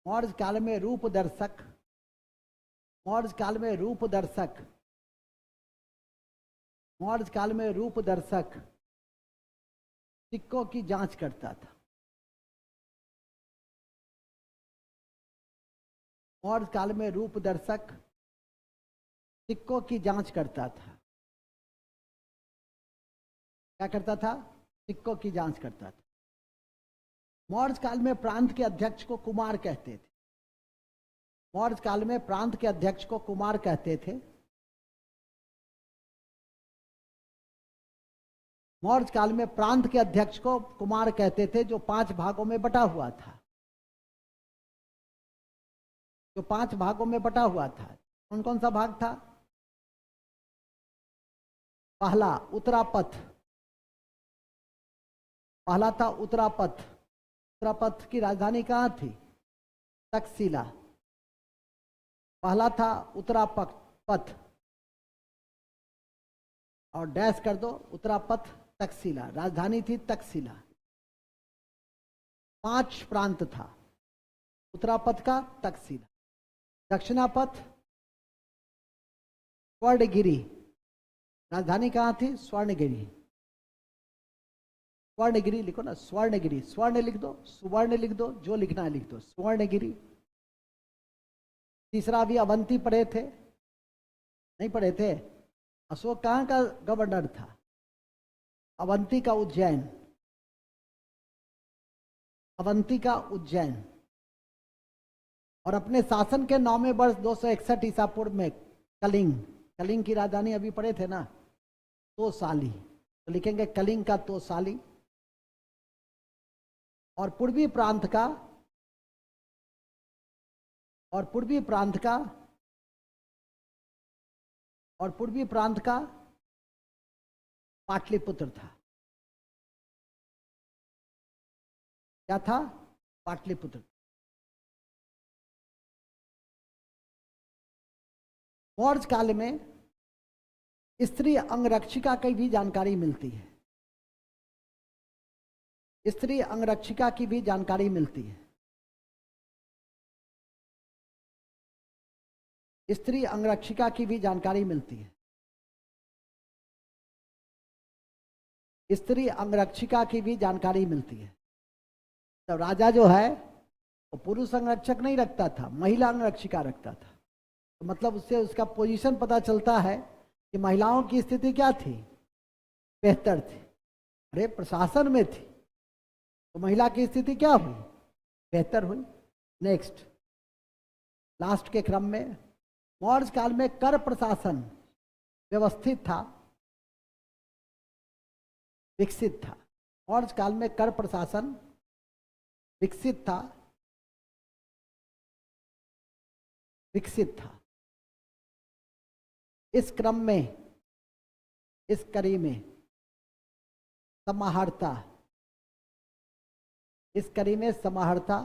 मौर्य काल में रूप दर्शक सिक्कों की जांच करता था। मौर्य काल में रूप दर्शक सिक्कों की जांच करता था। क्या करता था? सिक्कों की जांच करता था। मौर्य काल में प्रांत के अध्यक्ष को कुमार कहते थे। मौर्य काल में प्रांत के अध्यक्ष को कुमार कहते थे। मौर्य काल में प्रांत के अध्यक्ष को कुमार कहते थे, जो 5 भागों में बटा हुआ था। जो 5 भागों में बटा हुआ था। कौन कौन सा भाग था? पहला उत्तरापथ। पहला था उत्तरापथ। उत्तरापथ की राजधानी कहाँ थी? तक्षशिला। पहला था उत्तरापथ और डैश कर दो, उत्तरापथ तक्षशिला। राजधानी थी तक्षशिला। 5 प्रांत था उत्तरापथ का, तक्षशिला। दक्षिणापथ स्वर्णगिरी। राजधानी कहाँ थी? स्वर्णगिरी। स्वर्णगिरी लिखो ना, स्वर्णगिरी। स्वर्ण लिख दो, सुवर्ण लिख दो, जो लिखना है लिख दो, स्वर्णगिरी। तीसरा भी अवंती पढ़े थे? नहीं पढ़े थे? अशोक कहाँ का गवर्नर था? अवंती का उज्जैन। अवंती का उज्जैन। और अपने शासन के 9वें वर्ष 261 ईसा पूर्व में कलिंग। कलिंग की राजधानी अभी पढ़े थे ना, तोसाली। तो लिखेंगे कलिंग का तोसाली। और पूर्वी प्रांत का पाटलिपुत्र था। क्या था? पाटलिपुत्र। मौर्य काल में स्त्री अंगरक्षिका की भी जानकारी मिलती है। स्त्री अंगरक्षिका की भी जानकारी मिलती है। स्त्री अंगरक्षिका की भी जानकारी मिलती है। स्त्री अंगरक्षिका की भी जानकारी मिलती है। तो राजा जो है वो पुरुष अंगरक्षक नहीं रखता था, महिला अंगरक्षिका रखता था। तो मतलब उससे उसका पोजीशन पता चलता है कि महिलाओं की स्थिति क्या थी, बेहतर थी। अरे प्रशासन में थी तो महिला की स्थिति क्या हुई, बेहतर हुई। नेक्स्ट, लास्ट के क्रम में मौर्य काल में कर प्रशासन व्यवस्थित था, विकसित था। मौर्य काल में कर प्रशासन विकसित था, विकसित था। इस क्रम में, इस कड़ी में समाहर्ता, इस कड़ी में समाहर्ता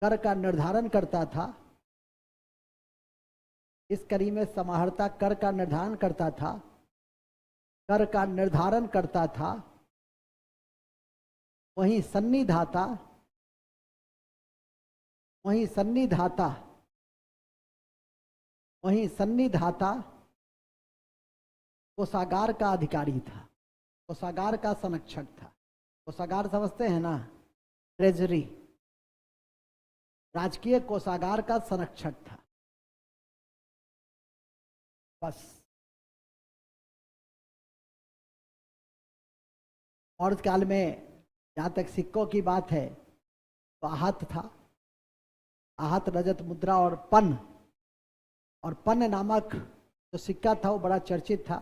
कर का निर्धारण करता था। इस कड़ी में समाहर्ता कर का निर्धारण करता था, कर का निर्धारण करता था। वहीं सन्निधाता, वहीं सन्निधाता, वहीं सन्निधाता कोषागार का अधिकारी था, कोषागार का संरक्षक था। कोषागार समझते हैं ना, ट्रेजरी, राजकीय कोषागार का संरक्षक था। बस मौर्य काल में जहां तक सिक्कों की बात है तो आहत था, आहत रजत मुद्रा और पन नामक जो सिक्का था वो बड़ा चर्चित था।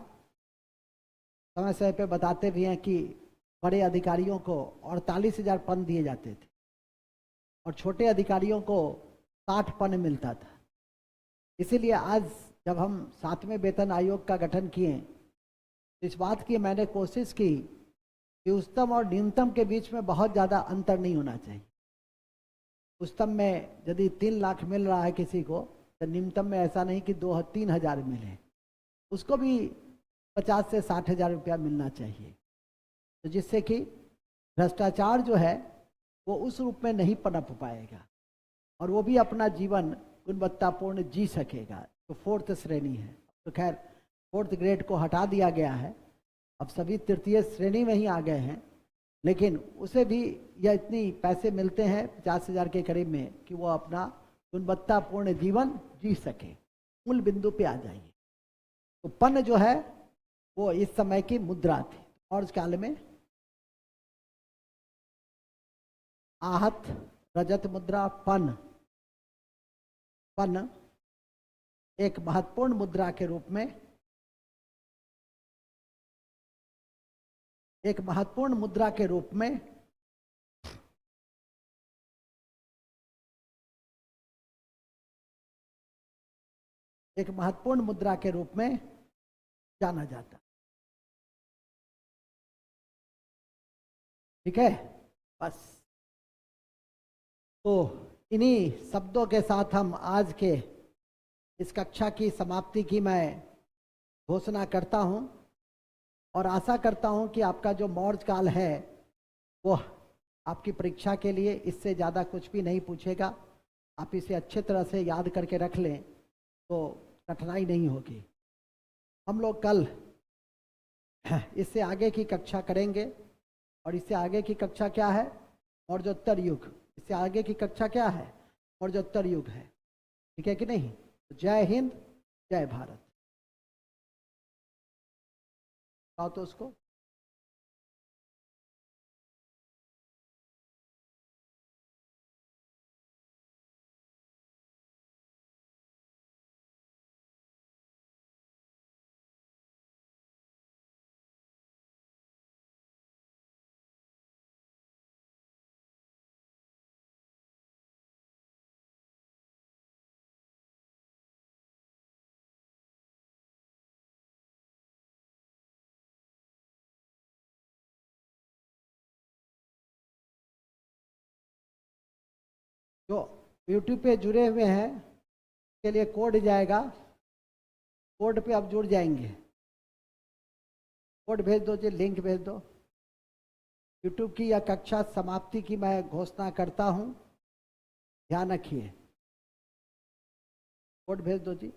समय समय पे बताते भी हैं कि बड़े अधिकारियों को 48,000 पन दिए जाते थे और छोटे अधिकारियों को 60 पन मिलता था। इसीलिए आज जब हम 7वें वेतन आयोग का गठन किए, इस बात की मैंने कोशिश की कि उच्चतम और न्यूनतम के बीच में बहुत ज़्यादा अंतर नहीं होना चाहिए। उच्चतम में यदि 3 लाख मिल रहा है किसी को, तो न्यूनतम में ऐसा नहीं कि 2-3 हज़ार मिले, उसको भी 50 से 60 हज़ार रुपया मिलना चाहिए। तो जिससे कि भ्रष्टाचार जो है वो उस रूप में नहीं पनप पाएगा और वो भी अपना जीवन गुणवत्तापूर्ण जी सकेगा। तो 4th श्रेणी है, तो खैर 4th ग्रेड को हटा दिया गया है, अब सभी तृतीय श्रेणी में ही आ गए हैं। लेकिन उसे भी यह इतनी पैसे मिलते हैं 50 हज़ार के करीब में कि वो अपना गुणवत्तापूर्ण जीवन जी सके, मूल बिंदु पे आ जाइए। तो पन जो है वो इस समय की मुद्रा थी। और उस काल में आहत रजत मुद्रा, पन एक महत्वपूर्ण मुद्रा के रूप में, एक महत्वपूर्ण मुद्रा के रूप में एक महत्वपूर्ण मुद्रा के रूप में जाना जाता। ठीक है, बस। तो इन्हीं शब्दों के साथ हम आज के इस कक्षा की समाप्ति की मैं घोषणा करता हूं और आशा करता हूं कि आपका जो मौर्य काल है वो आपकी परीक्षा के लिए इससे ज़्यादा कुछ भी नहीं पूछेगा। आप इसे अच्छे तरह से याद करके रख लें तो कठिनाई नहीं होगी। हम लोग कल इससे आगे की कक्षा करेंगे और इससे आगे की कक्षा क्या है, मौर्योत्तर युग। इससे आगे की कक्षा क्या है, मौर्योत्तर युग है। ठीक है कि नहीं? जय हिंद, जय भारत। आओ तो उसको जो यूट्यूब पे जुड़े हुए हैं के लिए कोड जाएगा, कोड पे आप जुड़ जाएंगे। कोड भेज दो जी, लिंक भेज दो। यूट्यूब की यह कक्षा समाप्ति की मैं घोषणा करता हूं, ध्यान रखिए। कोड भेज दो जी।